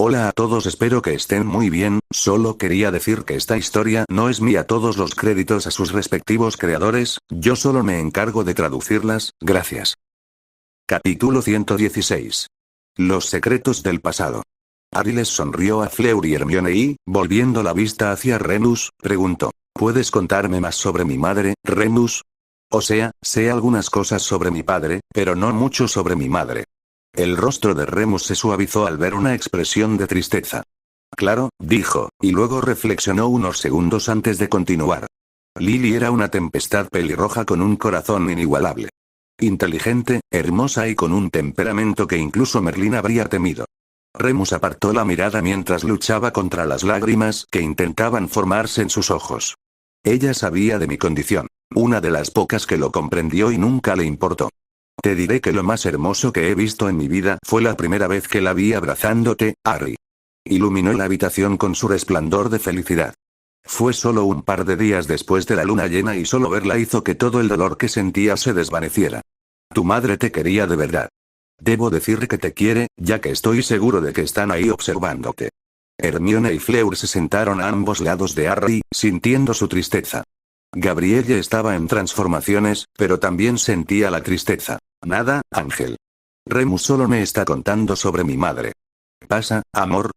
Hola a todos, espero que estén muy bien, solo quería decir que esta historia no es mía, todos los créditos a sus respectivos creadores, yo solo me encargo de traducirlas, gracias. Capítulo 116. Los secretos del pasado. Harry les sonrió a Fleur y Hermione y, volviendo la vista hacia Remus, preguntó, ¿puedes contarme más sobre mi madre, Remus? O sea, sé algunas cosas sobre mi padre, pero no mucho sobre mi madre. El rostro de Remus se suavizó al ver una expresión de tristeza. Claro, dijo, y luego reflexionó unos segundos antes de continuar. Lily era una tempestad pelirroja con un corazón inigualable. Inteligente, hermosa y con un temperamento que incluso Merlín habría temido. Remus apartó la mirada mientras luchaba contra las lágrimas que intentaban formarse en sus ojos. Ella sabía de mi condición. Una de las pocas que lo comprendió y nunca le importó. Te diré que lo más hermoso que he visto en mi vida fue la primera vez que la vi abrazándote, Harry. Iluminó la habitación con su resplandor de felicidad. Fue solo un par de días después de la luna llena y solo verla hizo que todo el dolor que sentía se desvaneciera. Tu madre te quería de verdad. Debo decir que te quiere, ya que estoy seguro de que están ahí observándote. Hermione y Fleur se sentaron a ambos lados de Harry, sintiendo su tristeza. Gabrielle estaba en transformaciones, pero también sentía la tristeza. Nada, Ángel. Remus solo me está contando sobre mi madre. ¿Pasa, amor?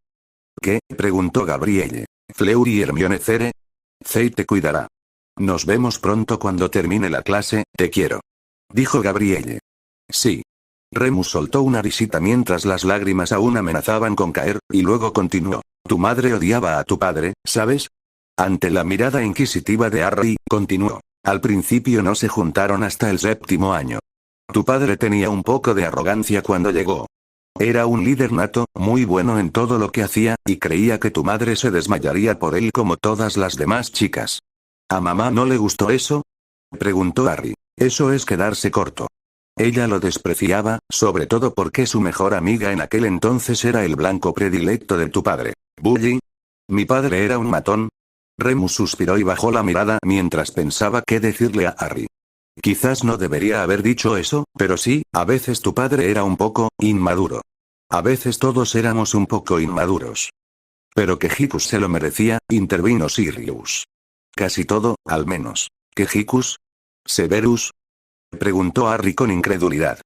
¿Qué? Preguntó Gabrielle. Fleur y Hermione Cere. Zay te cuidará. Nos vemos pronto cuando termine la clase, te quiero. Dijo Gabrielle. Sí. Remus soltó una risita mientras las lágrimas aún amenazaban con caer, y luego continuó. Tu madre odiaba a tu padre, ¿sabes? Ante la mirada inquisitiva de Harry, continuó. Al principio no se juntaron hasta el 7º año. Tu padre tenía un poco de arrogancia cuando llegó. Era un líder nato, muy bueno en todo lo que hacía, y creía que tu madre se desmayaría por él como todas las demás chicas. ¿A mamá no le gustó eso? Preguntó Harry. Eso es quedarse corto. Ella lo despreciaba, sobre todo porque su mejor amiga en aquel entonces era el blanco predilecto de tu padre. ¿Bully? ¿Mi padre era un matón? Remus suspiró y bajó la mirada mientras pensaba qué decirle a Harry. Quizás no debería haber dicho eso, pero sí, a veces tu padre era un poco inmaduro. A veces todos éramos un poco inmaduros. Pero que Hickus se lo merecía, intervino Sirius. Casi todo, al menos. ¿Qué Hickus? ¿Severus? Preguntó Harry con incredulidad.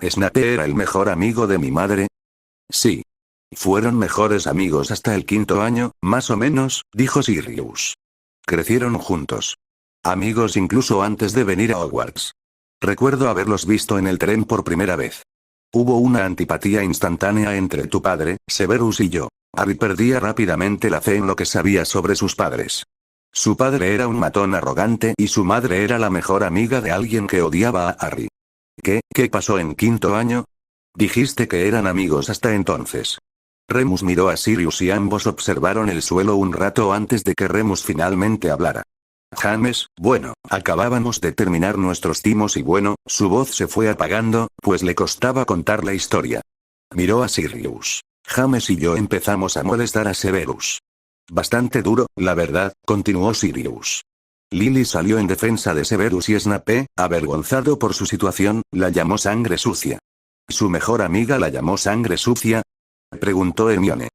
¿Snape era el mejor amigo de mi madre? Sí. Fueron mejores amigos hasta el 5º año, más o menos, dijo Sirius. Crecieron juntos. Amigos incluso antes de venir a Hogwarts. Recuerdo haberlos visto en el tren por primera vez. Hubo una antipatía instantánea entre tu padre, Severus y yo. Harry perdía rápidamente la fe en lo que sabía sobre sus padres. Su padre era un matón arrogante y su madre era la mejor amiga de alguien que odiaba a Harry. ¿Qué pasó en 5º año? Dijiste que eran amigos hasta entonces. Remus miró a Sirius y ambos observaron el suelo un rato antes de que Remus finalmente hablara. James, bueno, acabábamos de terminar nuestros timos y bueno, su voz se fue apagando, pues le costaba contar la historia. Miró a Sirius. James y yo empezamos a molestar a Severus. Bastante duro, la verdad, continuó Sirius. Lily salió en defensa de Severus y Snape, avergonzado por su situación, la llamó sangre sucia. ¿Su mejor amiga la llamó sangre sucia? Preguntó Hermione.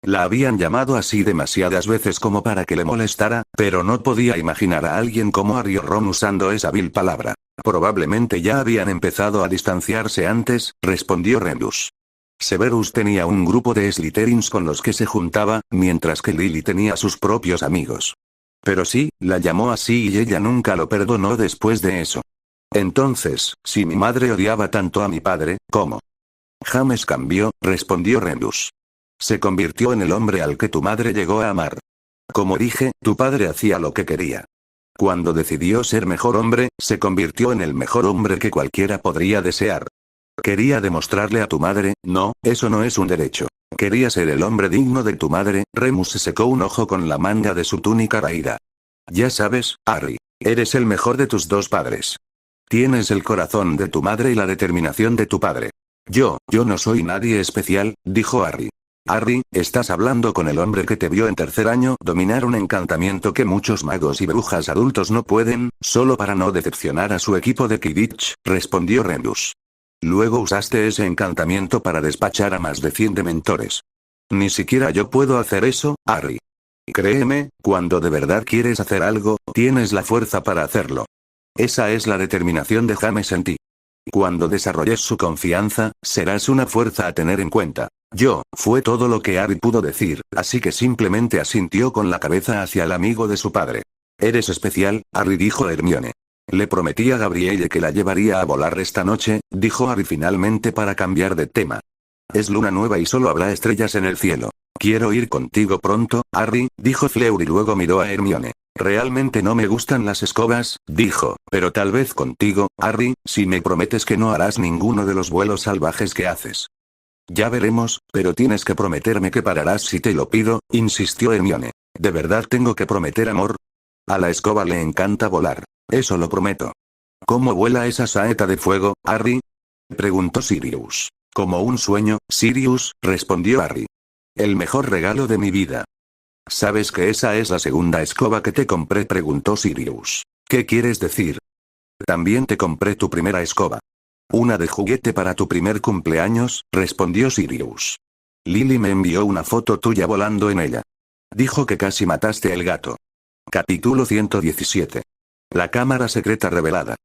La habían llamado así demasiadas veces como para que le molestara, pero no podía imaginar a alguien como Harry o Ron usando esa vil palabra. Probablemente ya habían empezado a distanciarse antes, respondió Remus. Severus tenía un grupo de Slytherins con los que se juntaba, mientras que Lily tenía sus propios amigos. Pero sí, la llamó así y ella nunca lo perdonó después de eso. Entonces, si mi madre odiaba tanto a mi padre, ¿cómo? James cambió, respondió Remus. Se convirtió en el hombre al que tu madre llegó a amar. Como dije, tu padre hacía lo que quería. Cuando decidió ser mejor hombre, se convirtió en el mejor hombre que cualquiera podría desear. Quería demostrarle a tu madre, no, eso no es un derecho. Quería ser el hombre digno de tu madre. Remus se secó un ojo con la manga de su túnica raída. Ya sabes, Harry, eres el mejor de tus dos padres. Tienes el corazón de tu madre y la determinación de tu padre. Yo no soy nadie especial, dijo Harry. Harry, estás hablando con el hombre que te vio en 3er año dominar un encantamiento que muchos magos y brujas adultos no pueden, solo para no decepcionar a su equipo de Quidditch, respondió Remus. Luego usaste ese encantamiento para despachar a más de 100 dementores. Ni siquiera yo puedo hacer eso, Harry. Créeme, cuando de verdad quieres hacer algo, tienes la fuerza para hacerlo. Esa es la determinación de James en ti. Cuando desarrolles su confianza, serás una fuerza a tener en cuenta. Fue todo lo que Harry pudo decir, así que simplemente asintió con la cabeza hacia el amigo de su padre. Eres especial, Harry, dijo Hermione. Le prometí a Gabrielle que la llevaría a volar esta noche, dijo Harry finalmente para cambiar de tema. Es luna nueva y solo habrá estrellas en el cielo. Quiero ir contigo pronto, Harry, dijo Fleur y luego miró a Hermione. Realmente no me gustan las escobas, dijo, pero tal vez contigo, Harry, si me prometes que no harás ninguno de los vuelos salvajes que haces. Ya veremos, pero tienes que prometerme que pararás si te lo pido, insistió Hermione. ¿De verdad tengo que prometer amor? A la escoba le encanta volar. Eso lo prometo. ¿Cómo vuela esa saeta de fuego, Harry? Preguntó Sirius. Como un sueño, Sirius, respondió Harry. El mejor regalo de mi vida. ¿Sabes que esa es la segunda escoba que te compré?, preguntó Sirius. ¿Qué quieres decir? También te compré tu primera escoba. Una de juguete para tu primer cumpleaños, respondió Sirius. Lily me envió una foto tuya volando en ella. Dijo que casi mataste el gato. Capítulo 117. La cámara secreta revelada.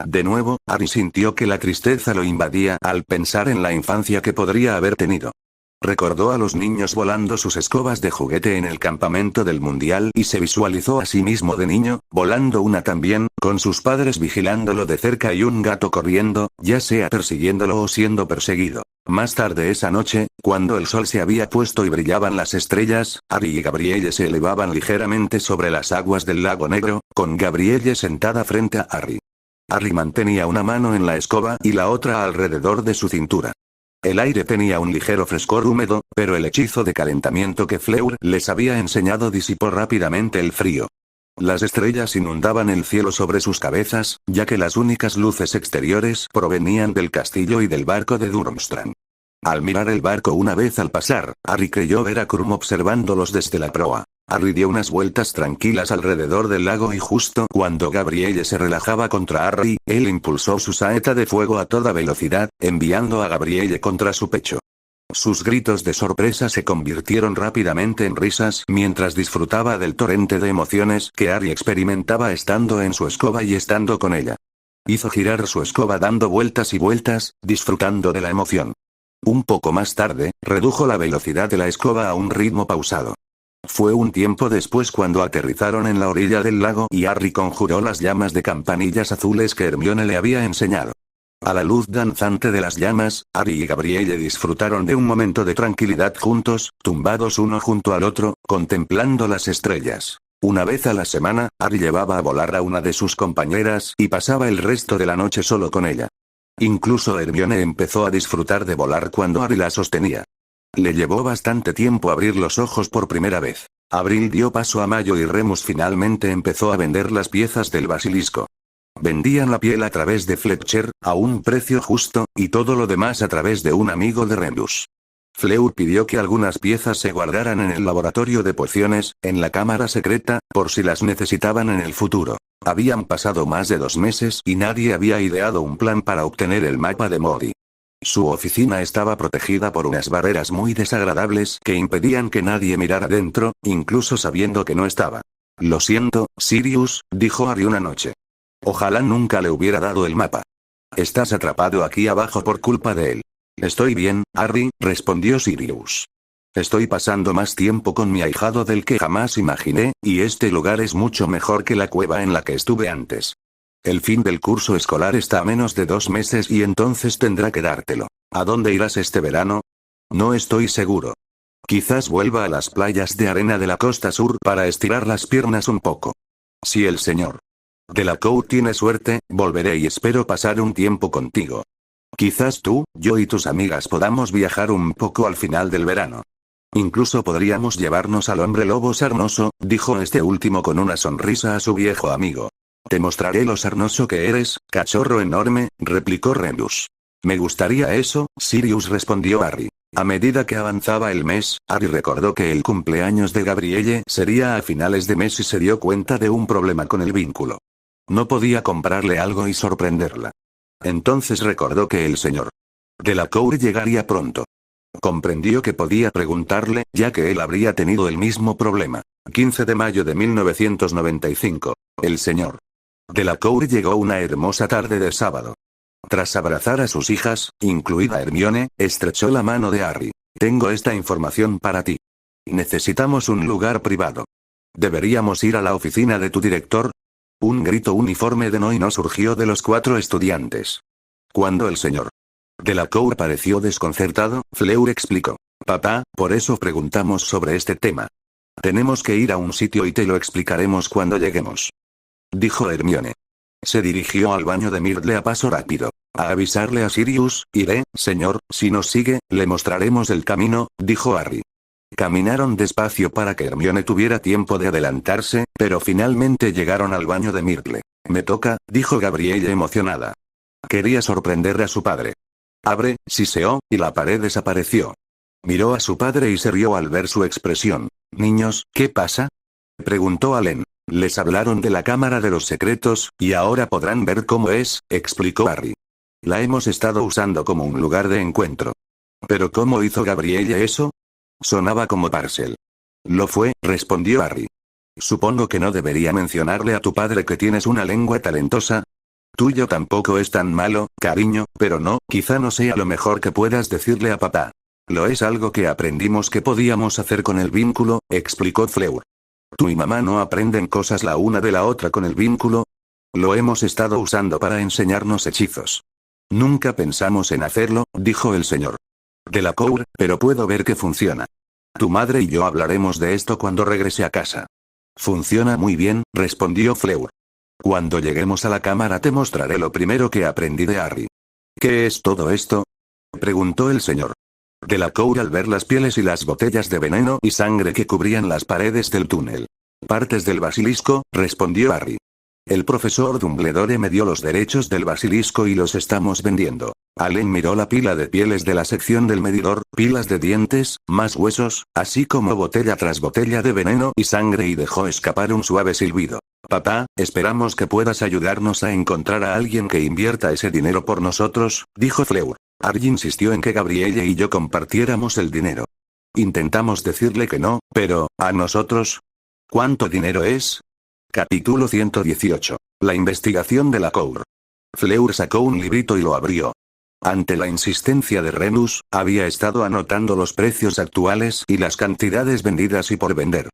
De nuevo, Harry sintió que la tristeza lo invadía al pensar en la infancia que podría haber tenido. Recordó a los niños volando sus escobas de juguete en el campamento del mundial y se visualizó a sí mismo de niño, volando una también, con sus padres vigilándolo de cerca y un gato corriendo, ya sea persiguiéndolo o siendo perseguido. Más tarde esa noche, cuando el sol se había puesto y brillaban las estrellas, Harry y Gabrielle se elevaban ligeramente sobre las aguas del lago Negro, con Gabrielle sentada frente a Harry. Harry mantenía una mano en la escoba y la otra alrededor de su cintura. El aire tenía un ligero frescor húmedo, pero el hechizo de calentamiento que Fleur les había enseñado disipó rápidamente el frío. Las estrellas inundaban el cielo sobre sus cabezas, ya que las únicas luces exteriores provenían del castillo y del barco de Durmstrang. Al mirar el barco una vez al pasar, Harry creyó ver a Krum observándolos desde la proa. Harry dio unas vueltas tranquilas alrededor del lago y justo cuando Gabrielle se relajaba contra Harry, él impulsó su saeta de fuego a toda velocidad, enviando a Gabrielle contra su pecho. Sus gritos de sorpresa se convirtieron rápidamente en risas mientras disfrutaba del torrente de emociones que Harry experimentaba estando en su escoba y estando con ella. Hizo girar su escoba dando vueltas y vueltas, disfrutando de la emoción. Un poco más tarde, redujo la velocidad de la escoba a un ritmo pausado. Fue un tiempo después cuando aterrizaron en la orilla del lago y Harry conjuró las llamas de campanillas azules que Hermione le había enseñado. A la luz danzante de las llamas, Harry y Gabrielle disfrutaron de un momento de tranquilidad juntos, tumbados uno junto al otro, contemplando las estrellas. Una vez a la semana, Harry llevaba a volar a una de sus compañeras y pasaba el resto de la noche solo con ella. Incluso Hermione empezó a disfrutar de volar cuando Harry la sostenía. Le llevó bastante tiempo abrir los ojos por primera vez. Abril dio paso a mayo y Remus finalmente empezó a vender las piezas del basilisco. Vendían la piel a través de Fletcher, a un precio justo, y todo lo demás a través de un amigo de Remus. Fleur pidió que algunas piezas se guardaran en el laboratorio de pociones, en la cámara secreta, por si las necesitaban en el futuro. Habían pasado más de 2 meses y nadie había ideado un plan para obtener el mapa de Modi. Su oficina estaba protegida por unas barreras muy desagradables que impedían que nadie mirara dentro, incluso sabiendo que no estaba. Lo siento, Sirius, dijo Harry una noche. Ojalá nunca le hubiera dado el mapa. Estás atrapado aquí abajo por culpa de él. Estoy bien, Harry, respondió Sirius. Estoy pasando más tiempo con mi ahijado del que jamás imaginé, y este lugar es mucho mejor que la cueva en la que estuve antes. El fin del curso escolar está a menos de 2 meses y entonces tendrá que dártelo. ¿A dónde irás este verano? No estoy seguro. Quizás vuelva a las playas de arena de la costa sur para estirar las piernas un poco. Si el señor Delacour tiene suerte, volveré y espero pasar un tiempo contigo. Quizás tú, yo y tus amigas podamos viajar un poco al final del verano. Incluso podríamos llevarnos al hombre lobo sarnoso, dijo este último con una sonrisa a su viejo amigo. Te mostraré lo sarnoso que eres, cachorro enorme, replicó Remus. Me gustaría eso, Sirius, respondió Harry. A medida que avanzaba el mes, Harry recordó que el cumpleaños de Gabrielle sería a finales de mes y se dio cuenta de un problema con el vínculo. No podía comprarle algo y sorprenderla. Entonces recordó que el señor Delacour llegaría pronto. Comprendió que podía preguntarle, ya que él habría tenido el mismo problema. 15 de mayo de 1995. El señor Delacour llegó una hermosa tarde de sábado. Tras abrazar a sus hijas, incluida Hermione, estrechó la mano de Harry. Tengo esta información para ti. Necesitamos un lugar privado. ¿Deberíamos ir a la oficina de tu director? Un grito uniforme de no surgió de los 4 estudiantes. Cuando el señor Delacour pareció desconcertado, Fleur explicó. Papá, por eso preguntamos sobre este tema. Tenemos que ir a un sitio y te lo explicaremos cuando lleguemos. Dijo Hermione. Se dirigió al baño de Myrtle a paso rápido. A avisarle a Sirius, iré, señor, si nos sigue, le mostraremos el camino, dijo Harry. Caminaron despacio para que Hermione tuviera tiempo de adelantarse, pero finalmente llegaron al baño de Myrtle. Me toca, dijo Gabrielle emocionada. Quería sorprender a su padre. Abre, siseó, y la pared desapareció. Miró a su padre y se rió al ver su expresión. Niños, ¿qué pasa? Preguntó Allen. Les hablaron de la Cámara de los Secretos, y ahora podrán ver cómo es, explicó Harry. La hemos estado usando como un lugar de encuentro. ¿Pero cómo hizo Gabrielle eso? Sonaba como Parcel. Lo fue, respondió Harry. Supongo que no debería mencionarle a tu padre que tienes una lengua talentosa. Tuyo tampoco es tan malo, cariño, pero no, quizá no sea lo mejor que puedas decirle a papá. Lo es algo que aprendimos que podíamos hacer con el vínculo, explicó Fleur. ¿Tú y mamá no aprenden cosas la una de la otra con el vínculo? Lo hemos estado usando para enseñarnos hechizos. Nunca pensamos en hacerlo, dijo el señor Delacour, pero puedo ver que funciona. Tu madre y yo hablaremos de esto cuando regrese a casa. Funciona muy bien, respondió Fleur. Cuando lleguemos a la cámara te mostraré lo primero que aprendí de Harry. ¿Qué es todo esto? Preguntó el señor Delacour al ver las pieles y las botellas de veneno y sangre que cubrían las paredes del túnel. Partes del basilisco, respondió Harry. El profesor Dumbledore me dio los derechos del basilisco y los estamos vendiendo. Allen miró la pila de pieles de la sección del medidor, pilas de dientes, más huesos, así como botella tras botella de veneno y sangre y dejó escapar un suave silbido. Papá, esperamos que puedas ayudarnos a encontrar a alguien que invierta ese dinero por nosotros, dijo Fleur. Harry insistió en que Gabrielle y yo compartiéramos el dinero. Intentamos decirle que no, pero, ¿a nosotros? ¿Cuánto dinero es? Capítulo 118. La investigación de Delacour. Fleur sacó un librito y lo abrió. Ante la insistencia de Remus, había estado anotando los precios actuales y las cantidades vendidas y por vender.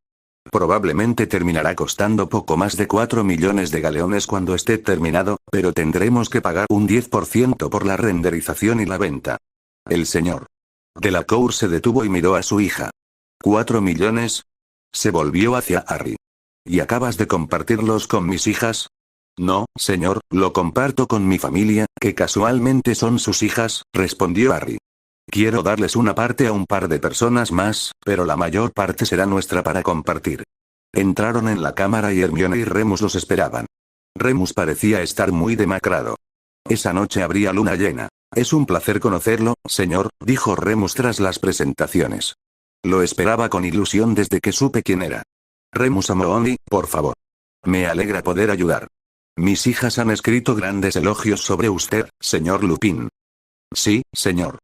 Probablemente terminará costando poco más de 4 millones de galeones cuando esté terminado, pero tendremos que pagar un 10% por la renderización y la venta. El señor Delacour se detuvo y miró a su hija. ¿4 millones? Se volvió hacia Harry. ¿Y acabas de compartirlos con mis hijas? No, señor, lo comparto con mi familia, que casualmente son sus hijas, respondió Harry. Quiero darles una parte a un par de personas más, pero la mayor parte será nuestra para compartir. Entraron en la cámara y Hermione y Remus los esperaban. Remus parecía estar muy demacrado. Esa noche habría luna llena. Es un placer conocerlo, señor, dijo Remus tras las presentaciones. Lo esperaba con ilusión desde que supe quién era. Remus Moody, por favor. Me alegra poder ayudar. Mis hijas han escrito grandes elogios sobre usted, señor Lupin. Sí, señor.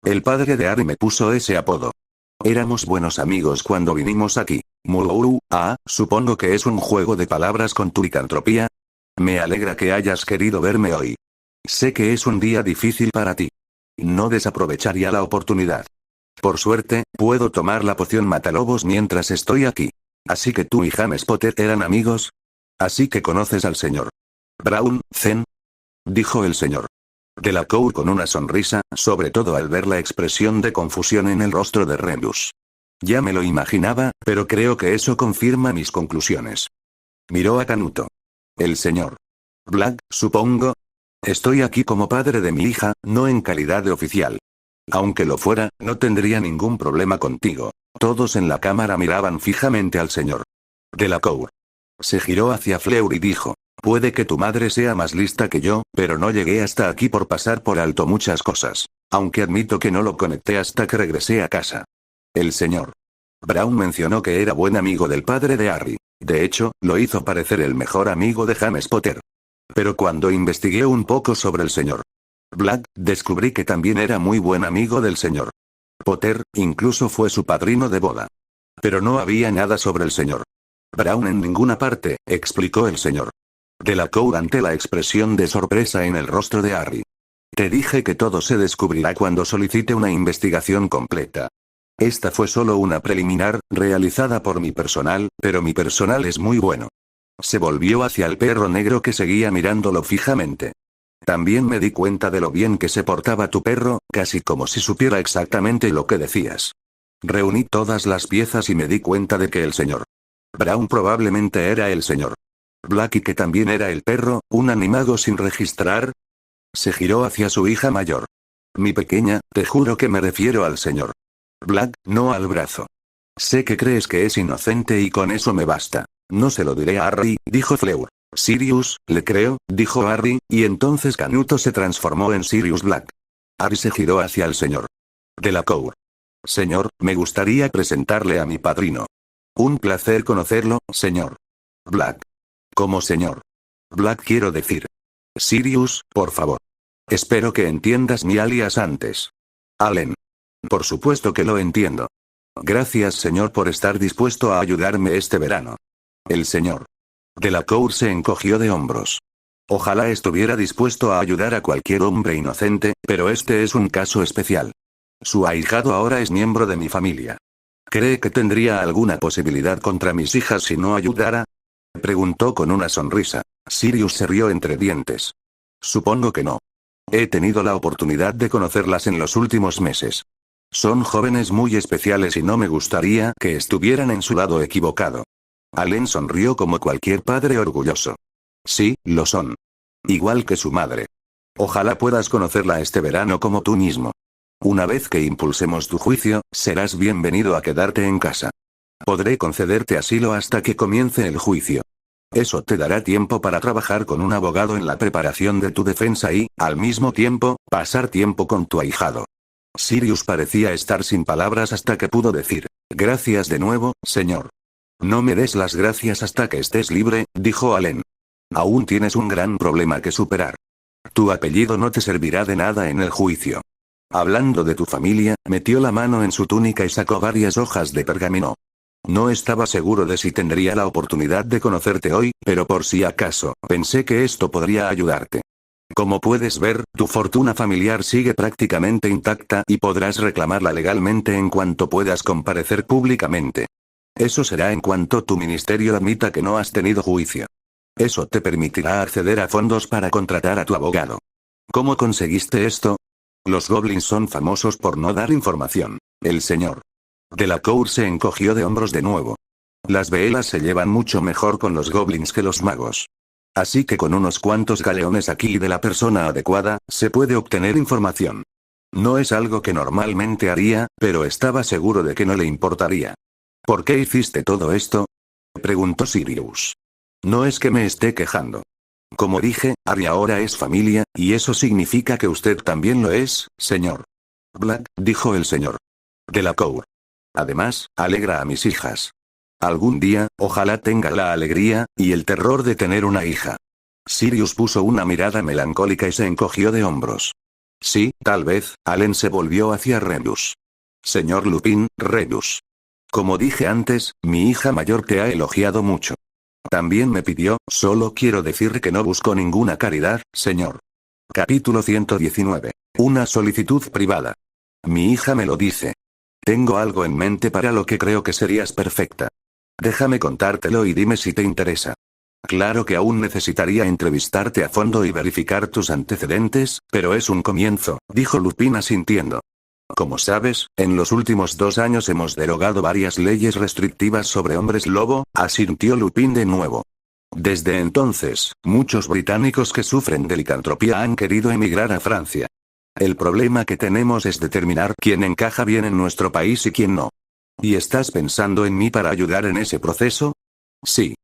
El padre de Harry me puso ese apodo. Éramos buenos amigos cuando vinimos aquí. Supongo que es un juego de palabras con tu licantropía. Me alegra que hayas querido verme hoy. Sé que es un día difícil para ti. No desaprovecharía la oportunidad. Por suerte, puedo tomar la poción matalobos mientras estoy aquí. Así que tú y James Potter eran amigos. Así que conoces al señor Brown, Zen, dijo el señor Delacour con una sonrisa, sobre todo al ver la expresión de confusión en el rostro de Remus. Ya me lo imaginaba, pero creo que eso confirma mis conclusiones. Miró a Canuto. El señor Black, supongo. Estoy aquí como padre de mi hija, no en calidad de oficial. Aunque lo fuera, no tendría ningún problema contigo. Todos en la cámara miraban fijamente al señor Delacour. Se giró hacia Fleur y dijo. Puede que tu madre sea más lista que yo, pero no llegué hasta aquí por pasar por alto muchas cosas. Aunque admito que no lo conecté hasta que regresé a casa. El señor Brown mencionó que era buen amigo del padre de Harry. De hecho, lo hizo parecer el mejor amigo de James Potter. Pero cuando investigué un poco sobre el señor Black, descubrí que también era muy buen amigo del señor Potter, incluso fue su padrino de boda. Pero no había nada sobre el señor Brown en ninguna parte, explicó el señor Delacour ante la expresión de sorpresa en el rostro de Harry. Te dije que todo se descubrirá cuando solicite una investigación completa. Esta fue solo una preliminar, realizada por mi personal, pero mi personal es muy bueno. Se volvió hacia el perro negro que seguía mirándolo fijamente. También me di cuenta de lo bien que se portaba tu perro, casi como si supiera exactamente lo que decías. Reuní todas las piezas y me di cuenta de que el señor Brown probablemente era el señor Black y que también era el perro, un animago sin registrar. Se giró hacia su hija mayor. Mi pequeña, te juro que me refiero al señor Black, no al brazo. Sé que crees que es inocente y con eso me basta. No se lo diré a Harry, dijo Fleur. Sirius, le creo, dijo Harry, y entonces Canuto se transformó en Sirius Black. Harry se giró hacia el señor Delacour. Señor, me gustaría presentarle a mi padrino. Un placer conocerlo, señor Black. Como señor Black quiero decir. Sirius, por favor. Espero que entiendas mi alias antes. Allen. Por supuesto que lo entiendo. Gracias señor por estar dispuesto a ayudarme este verano. El señor Delacour se encogió de hombros. Ojalá estuviera dispuesto a ayudar a cualquier hombre inocente, pero este es un caso especial. Su ahijado ahora es miembro de mi familia. ¿Cree que tendría alguna posibilidad contra mis hijas si no ayudara? Preguntó con una sonrisa. Sirius se rió entre dientes. Supongo que no. He tenido la oportunidad de conocerlas en los últimos meses. Son jóvenes muy especiales y no me gustaría que estuvieran en su lado equivocado. Allen sonrió como cualquier padre orgulloso. Sí, lo son. Igual que su madre. Ojalá puedas conocerla este verano como tú mismo. Una vez que impulsemos tu juicio, serás bienvenido a quedarte en casa. Podré concederte asilo hasta que comience el juicio. Eso te dará tiempo para trabajar con un abogado en la preparación de tu defensa y, al mismo tiempo, pasar tiempo con tu ahijado. Sirius parecía estar sin palabras hasta que pudo decir, gracias de nuevo, señor. No me des las gracias hasta que estés libre, dijo Allen. Aún tienes un gran problema que superar. Tu apellido no te servirá de nada en el juicio. Hablando de tu familia, metió la mano en su túnica y sacó varias hojas de pergamino. No estaba seguro de si tendría la oportunidad de conocerte hoy, pero por si acaso, pensé que esto podría ayudarte. Como puedes ver, tu fortuna familiar sigue prácticamente intacta y podrás reclamarla legalmente en cuanto puedas comparecer públicamente. Eso será en cuanto tu ministerio admita que no has tenido juicio. Eso te permitirá acceder a fondos para contratar a tu abogado. ¿Cómo conseguiste esto? Los goblins son famosos por no dar información. El señor Delacour se encogió de hombros de nuevo. Las veelas se llevan mucho mejor con los goblins que los magos. Así que con unos cuantos galeones aquí y de la persona adecuada, se puede obtener información. No es algo que normalmente haría, pero estaba seguro de que no le importaría. ¿Por qué hiciste todo esto? Preguntó Sirius. No es que me esté quejando. Como dije, Harry ahora es familia, y eso significa que usted también lo es, señor Black, dijo el señor Delacour. Además, alegra a mis hijas. Algún día, ojalá tenga la alegría, y el terror de tener una hija. Sirius puso una mirada melancólica y se encogió de hombros. Sí, tal vez. Allen se volvió hacia Remus. Señor Lupin, Remus. Como dije antes, mi hija mayor te ha elogiado mucho. También me pidió, solo quiero decir que no busco ninguna caridad, señor. Capítulo 119. Una solicitud privada. Mi hija me lo dice. Tengo algo en mente para lo que creo que serías perfecta. Déjame contártelo y dime si te interesa. Claro que aún necesitaría entrevistarte a fondo y verificar tus antecedentes, pero es un comienzo, dijo Lupin asintiendo. Como sabes, en los últimos 2 años hemos derogado varias leyes restrictivas sobre hombres lobo, asintió Lupin de nuevo. Desde entonces, muchos británicos que sufren de licantropía han querido emigrar a Francia. El problema que tenemos es determinar quién encaja bien en nuestro país y quién no. ¿Y estás pensando en mí para ayudar en ese proceso? Sí.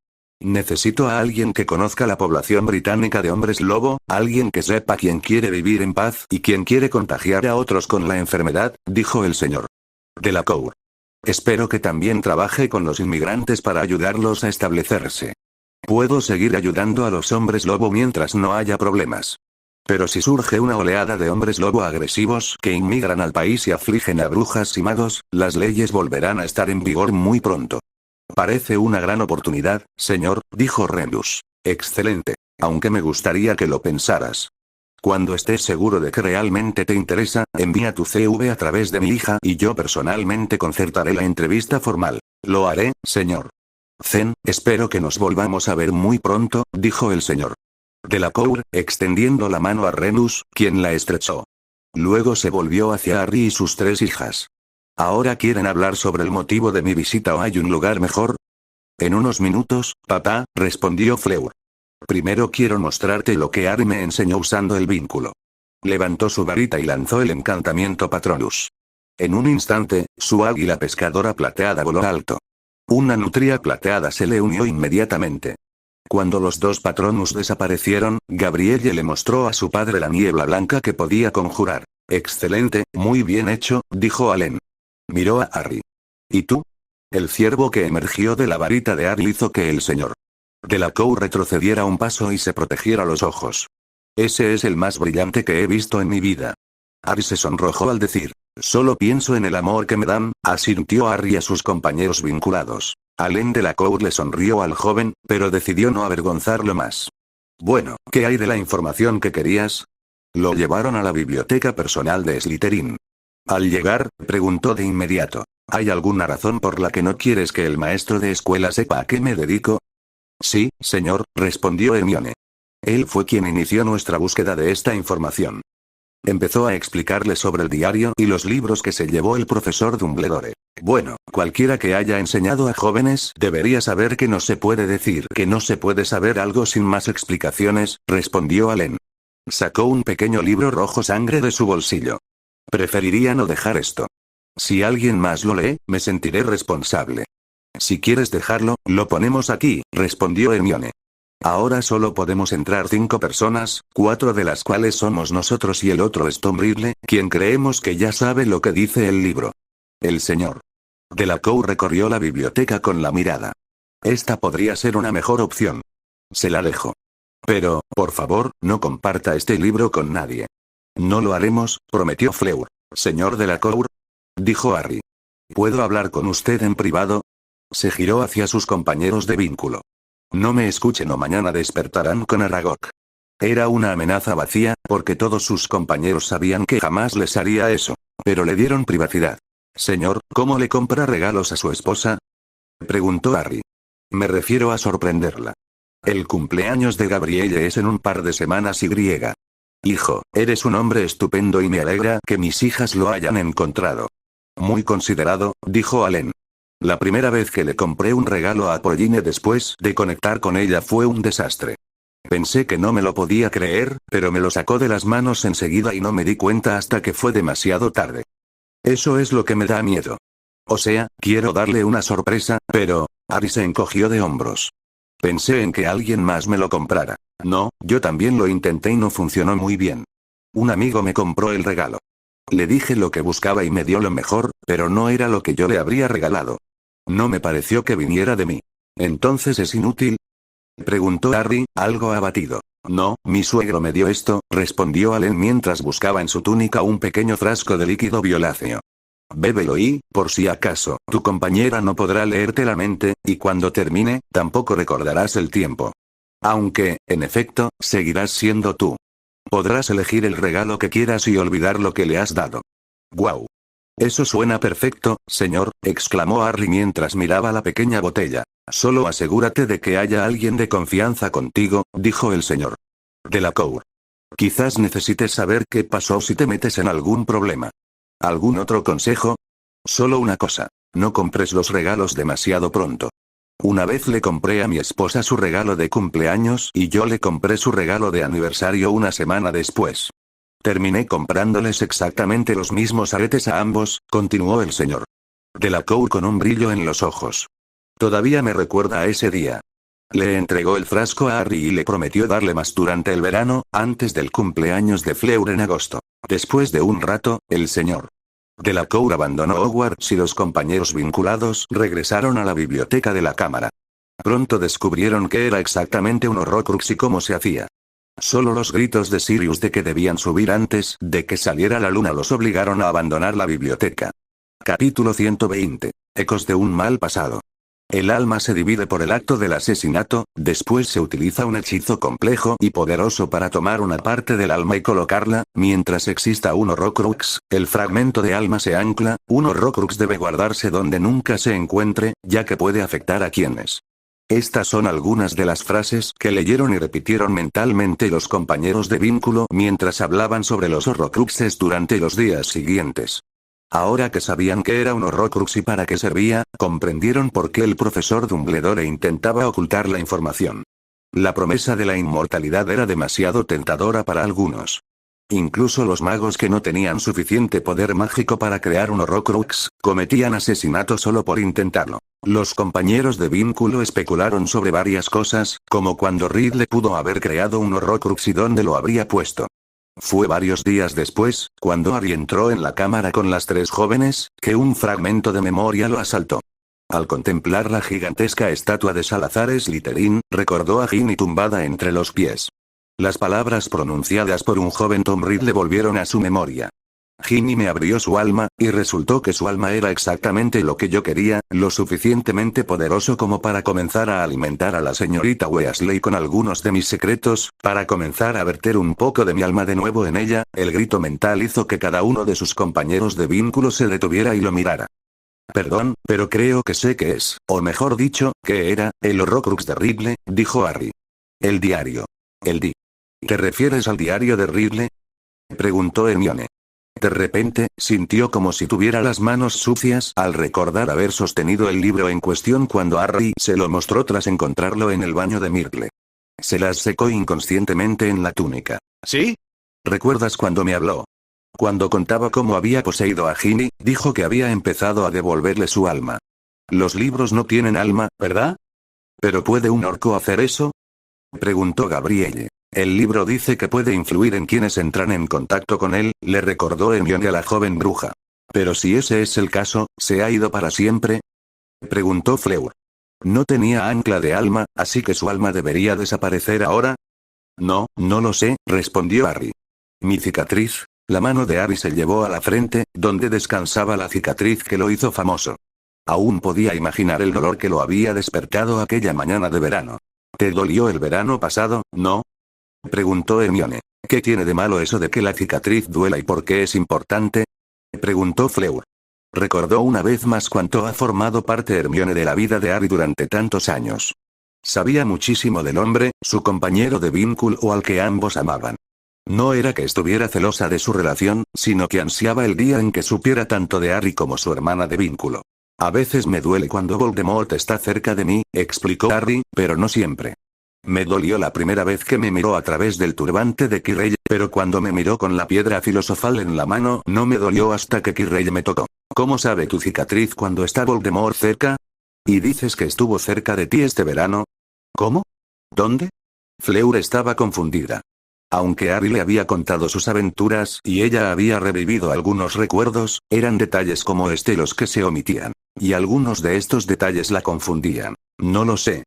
Necesito a alguien que conozca la población británica de hombres lobo, alguien que sepa quién quiere vivir en paz y quién quiere contagiar a otros con la enfermedad, dijo el señor Delacour. Espero que también trabaje con los inmigrantes para ayudarlos a establecerse. Puedo seguir ayudando a los hombres lobo mientras no haya problemas. Pero si surge una oleada de hombres lobo agresivos que inmigran al país y afligen a brujas y magos, las leyes volverán a estar en vigor muy pronto. Parece una gran oportunidad, señor, dijo Rendus. Excelente. Aunque me gustaría que lo pensaras. Cuando estés seguro de que realmente te interesa, envía tu CV a través de mi hija y yo personalmente concertaré la entrevista formal. Lo haré, señor. Zen, espero que nos volvamos a ver muy pronto, dijo el señor Delacour, extendiendo la mano a Renus, quien la estrechó. Luego se volvió hacia Harry y sus 3 hijas. ¿Ahora quieren hablar sobre el motivo de mi visita o hay un lugar mejor? En unos minutos, papá, respondió Fleur. Primero quiero mostrarte lo que Harry me enseñó usando el vínculo. Levantó su varita y lanzó el encantamiento Patronus. En un instante, su águila pescadora plateada voló alto. Una nutria plateada se le unió inmediatamente. Cuando los 2 Patronus desaparecieron, Gabrielle le mostró a su padre la niebla blanca que podía conjurar. Excelente, muy bien hecho, dijo Allen. Miró a Harry. ¿Y tú? El ciervo que emergió de la varita de Harry hizo que el señor Delacour retrocediera un paso y se protegiera los ojos. Ese es el más brillante que he visto en mi vida. Harry se sonrojó al decir. Solo pienso en el amor que me dan, asintió Harry a sus compañeros vinculados. Allen Delacour le sonrió al joven, pero decidió no avergonzarlo más. Bueno, ¿qué hay de la información que querías? Lo llevaron a la biblioteca personal de Slytherin. Al llegar, preguntó de inmediato. ¿Hay alguna razón por la que no quieres que el maestro de escuela sepa a qué me dedico? Sí, señor, respondió Hermione. Él fue quien inició nuestra búsqueda de esta información. Empezó a explicarle sobre el diario y los libros que se llevó el profesor Dumbledore. Bueno, cualquiera que haya enseñado a jóvenes debería saber que no se puede decir que no se puede saber algo sin más explicaciones, respondió Allen. Sacó un pequeño libro rojo sangre de su bolsillo. Preferiría no dejar esto. Si alguien más lo lee, me sentiré responsable. Si quieres dejarlo, lo ponemos aquí, respondió Hermione. Ahora solo podemos entrar 5 personas, 4 de las cuales somos nosotros y el otro es Tom Riddle, quien creemos que ya sabe lo que dice el libro. El señor Delacour recorrió la biblioteca con la mirada. Esta podría ser una mejor opción. Se la dejo. Pero, por favor, no comparta este libro con nadie. No lo haremos, prometió Fleur. Señor Delacour, dijo Harry. ¿Puedo hablar con usted en privado? Se giró hacia sus compañeros de vínculo. No me escuchen o mañana despertarán con Aragog. Era una amenaza vacía, porque todos sus compañeros sabían que jamás les haría eso. Pero le dieron privacidad. Señor, ¿cómo le compra regalos a su esposa? Preguntó Harry. Me refiero a sorprenderla. El cumpleaños de Gabrielle es en un par de semanas y. Hijo, eres un hombre estupendo y me alegra que mis hijas lo hayan encontrado. Muy considerado, dijo Allen. La primera vez que le compré un regalo a Pauline después de conectar con ella fue un desastre. Pensé que no me lo podía creer, pero me lo sacó de las manos enseguida y no me di cuenta hasta que fue demasiado tarde. Eso es lo que me da miedo. O sea, quiero darle una sorpresa, pero. Harry se encogió de hombros. Pensé en que alguien más me lo comprara. No, yo también lo intenté y no funcionó muy bien. Un amigo me compró el regalo. Le dije lo que buscaba y me dio lo mejor, pero no era lo que yo le habría regalado. No me pareció que viniera de mí. ¿Entonces es inútil? Preguntó Harry, algo abatido. No, mi suegro me dio esto, respondió Allen mientras buscaba en su túnica un pequeño frasco de líquido violáceo. Bébelo y, por si acaso, tu compañera no podrá leerte la mente, y cuando termine, tampoco recordarás el tiempo. Aunque, en efecto, seguirás siendo tú. Podrás elegir el regalo que quieras y olvidar lo que le has dado. ¡Guau! Eso suena perfecto, señor, exclamó Harry mientras miraba la pequeña botella. Solo asegúrate de que haya alguien de confianza contigo, dijo el señor Delacour. Quizás necesites saber qué pasó si te metes en algún problema. ¿Algún otro consejo? Solo una cosa. No compres los regalos demasiado pronto. Una vez le compré a mi esposa su regalo de cumpleaños y yo le compré su regalo de aniversario una semana después. Terminé comprándoles exactamente los mismos aretes a ambos, continuó el señor Delacour con un brillo en los ojos. Todavía me recuerda a ese día. Le entregó el frasco a Harry y le prometió darle más durante el verano, antes del cumpleaños de Fleur en agosto. Después de un rato, el señor Delacour abandonó Hogwarts y los compañeros vinculados regresaron a la biblioteca de la cámara. Pronto descubrieron que era exactamente un Horrocrux y cómo se hacía. Solo los gritos de Sirius de que debían subir antes de que saliera la luna los obligaron a abandonar la biblioteca. Capítulo 120. Ecos de un mal pasado. El alma se divide por el acto del asesinato, después se utiliza un hechizo complejo y poderoso para tomar una parte del alma y colocarla, mientras exista un Horrocrux, el fragmento de alma se ancla, un Horrocrux debe guardarse donde nunca se encuentre, ya que puede afectar a quienes. Estas son algunas de las frases que leyeron y repitieron mentalmente los compañeros de vínculo mientras hablaban sobre los Horrocruxes durante los días siguientes. Ahora que sabían qué era un Horrocrux y para qué servía, comprendieron por qué el profesor Dumbledore intentaba ocultar la información. La promesa de la inmortalidad era demasiado tentadora para algunos. Incluso los magos que no tenían suficiente poder mágico para crear un Horrocrux, cometían asesinato solo por intentarlo. Los compañeros de vínculo especularon sobre varias cosas, como cuándo Ridley pudo haber creado un Horrocrux y dónde lo habría puesto. Fue varios días después, cuando Harry entró en la cámara con las tres jóvenes, que un fragmento de memoria lo asaltó. Al contemplar la gigantesca estatua de Salazar Slytherin, recordó a Ginny tumbada entre los pies. Las palabras pronunciadas por un joven Tom Riddle volvieron a su memoria. Ginny me abrió su alma, y resultó que su alma era exactamente lo que yo quería, lo suficientemente poderoso como para comenzar a alimentar a la señorita Weasley con algunos de mis secretos, para comenzar a verter un poco de mi alma de nuevo en ella. El grito mental hizo que cada uno de sus compañeros de vínculo se detuviera y lo mirara. Perdón, pero creo que sé qué es, o mejor dicho, qué era, el Horrocrux de Ridley, dijo Harry. El diario. ¿Te refieres al diario de Ridley? Preguntó Hermione. De repente, sintió como si tuviera las manos sucias al recordar haber sostenido el libro en cuestión cuando Harry se lo mostró tras encontrarlo en el baño de Myrtle. Se las secó inconscientemente en la túnica. ¿Sí? ¿Recuerdas cuando me habló? Cuando contaba cómo había poseído a Ginny, dijo que había empezado a devolverle su alma. Los libros no tienen alma, ¿verdad? ¿Pero puede un orco hacer eso? Preguntó Gabrielle. El libro dice que puede influir en quienes entran en contacto con él, le recordó Hermione a la joven bruja. Pero si ese es el caso, ¿se ha ido para siempre? Preguntó Fleur. No tenía ancla de alma, así que su alma debería desaparecer ahora. No, no lo sé, respondió Harry. Mi cicatriz. La mano de Harry se llevó a la frente, donde descansaba la cicatriz que lo hizo famoso. Aún podía imaginar el dolor que lo había despertado aquella mañana de verano. ¿Te dolió el verano pasado, no? Preguntó Hermione. ¿Qué tiene de malo eso de que la cicatriz duela y por qué es importante? Preguntó Fleur. Recordó una vez más cuánto ha formado parte Hermione de la vida de Harry durante tantos años. Sabía muchísimo del hombre, su compañero de vínculo al que ambos amaban. No era que estuviera celosa de su relación, sino que ansiaba el día en que supiera tanto de Harry como su hermana de vínculo. A veces me duele cuando Voldemort está cerca de mí, explicó Harry, pero no siempre. Me dolió la primera vez que me miró a través del turbante de Quirrell, pero cuando me miró con la piedra filosofal en la mano no me dolió hasta que Quirrell me tocó. ¿Cómo sabe tu cicatriz cuando está Voldemort cerca? ¿Y dices que estuvo cerca de ti este verano? ¿Cómo? ¿Dónde? Fleur estaba confundida. Aunque Harry le había contado sus aventuras y ella había revivido algunos recuerdos, eran detalles como este los que se omitían. Y algunos de estos detalles la confundían. No lo sé.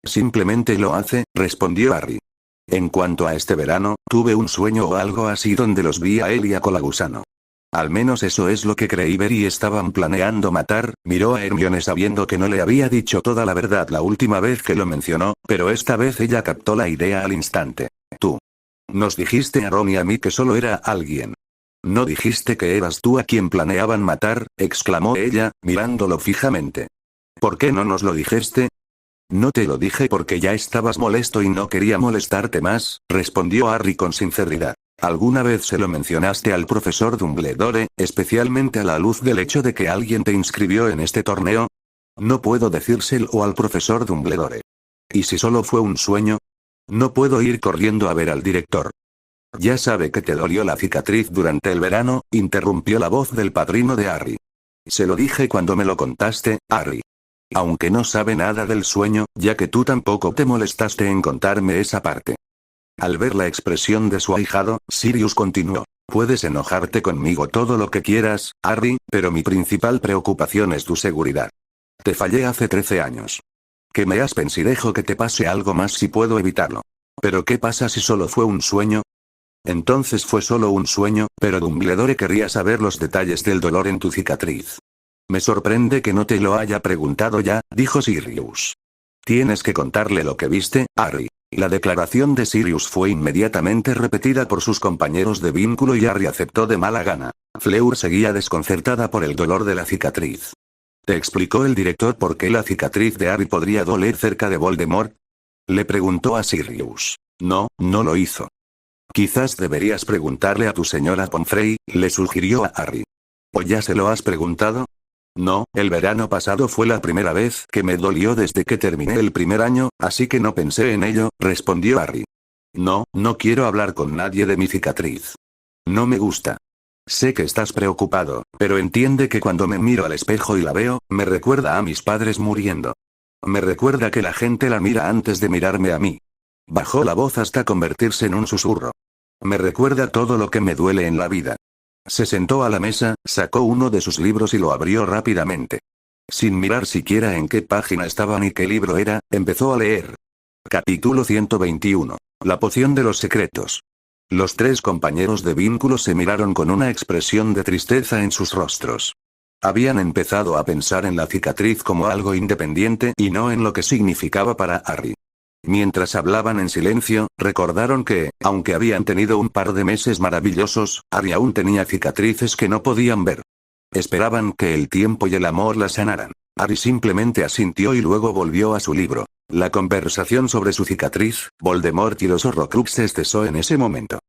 Simplemente lo hace, respondió Harry. En cuanto a este verano, tuve un sueño o algo así donde los vi a él y a Colagusano. Al menos eso es lo que creí ver y estaban planeando matar. Miró a Hermione sabiendo que no le había dicho toda la verdad la última vez que lo mencionó, pero esta vez ella captó la idea al instante. Tú. Nos dijiste a Ron y a mí que solo era alguien. ¿No dijiste que eras tú a quien planeaban matar?, exclamó ella, mirándolo fijamente. ¿Por qué no nos lo dijiste? No te lo dije porque ya estabas molesto y no quería molestarte más, respondió Harry con sinceridad. ¿Alguna vez se lo mencionaste al profesor Dumbledore, especialmente a la luz del hecho de que alguien te inscribió en este torneo? No puedo decírselo al profesor Dumbledore. ¿Y si solo fue un sueño? No puedo ir corriendo a ver al director. Ya sabe que te dolió la cicatriz durante el verano, interrumpió la voz del padrino de Harry. Se lo dije cuando me lo contaste, Harry. Aunque no sabe nada del sueño, ya que tú tampoco te molestaste en contarme esa parte. Al ver la expresión de su ahijado, Sirius continuó. Puedes enojarte conmigo todo lo que quieras, Harry, pero mi principal preocupación es tu seguridad. Te fallé hace 13 años. Que me aspen si dejo que te pase algo más si puedo evitarlo. ¿Pero qué pasa si solo fue un sueño? Entonces fue solo un sueño, pero Dumbledore quería saber los detalles del dolor en tu cicatriz. Me sorprende que no te lo haya preguntado ya, dijo Sirius. Tienes que contarle lo que viste, Harry. La declaración de Sirius fue inmediatamente repetida por sus compañeros de vínculo y Harry aceptó de mala gana. Fleur seguía desconcertada por el dolor de la cicatriz. ¿Te explicó el director por qué la cicatriz de Harry podría doler cerca de Voldemort? Le preguntó a Sirius. No, no lo hizo. Quizás deberías preguntarle a tu señora Pomfrey, le sugirió a Harry. ¿O ya se lo has preguntado? No, el verano pasado fue la primera vez que me dolió desde que terminé el primer año, así que no pensé en ello, respondió Harry. No, no quiero hablar con nadie de mi cicatriz. No me gusta. Sé que estás preocupado, pero entiende que cuando me miro al espejo y la veo, me recuerda a mis padres muriendo. Me recuerda que la gente la mira antes de mirarme a mí. Bajó la voz hasta convertirse en un susurro. Me recuerda todo lo que me duele en la vida. Se sentó a la mesa, sacó uno de sus libros y lo abrió rápidamente. Sin mirar siquiera en qué página estaba ni qué libro era, empezó a leer. Capítulo 121. La poción de los secretos. Los tres compañeros de vínculo se miraron con una expresión de tristeza en sus rostros. Habían empezado a pensar en la cicatriz como algo independiente y no en lo que significaba para Harry. Mientras hablaban en silencio, recordaron que, aunque habían tenido un par de meses maravillosos, Harry aún tenía cicatrices que no podían ver. Esperaban que el tiempo y el amor la sanaran. Harry simplemente asintió y luego volvió a su libro. La conversación sobre su cicatriz, Voldemort y los Horrocruxes cesó en ese momento.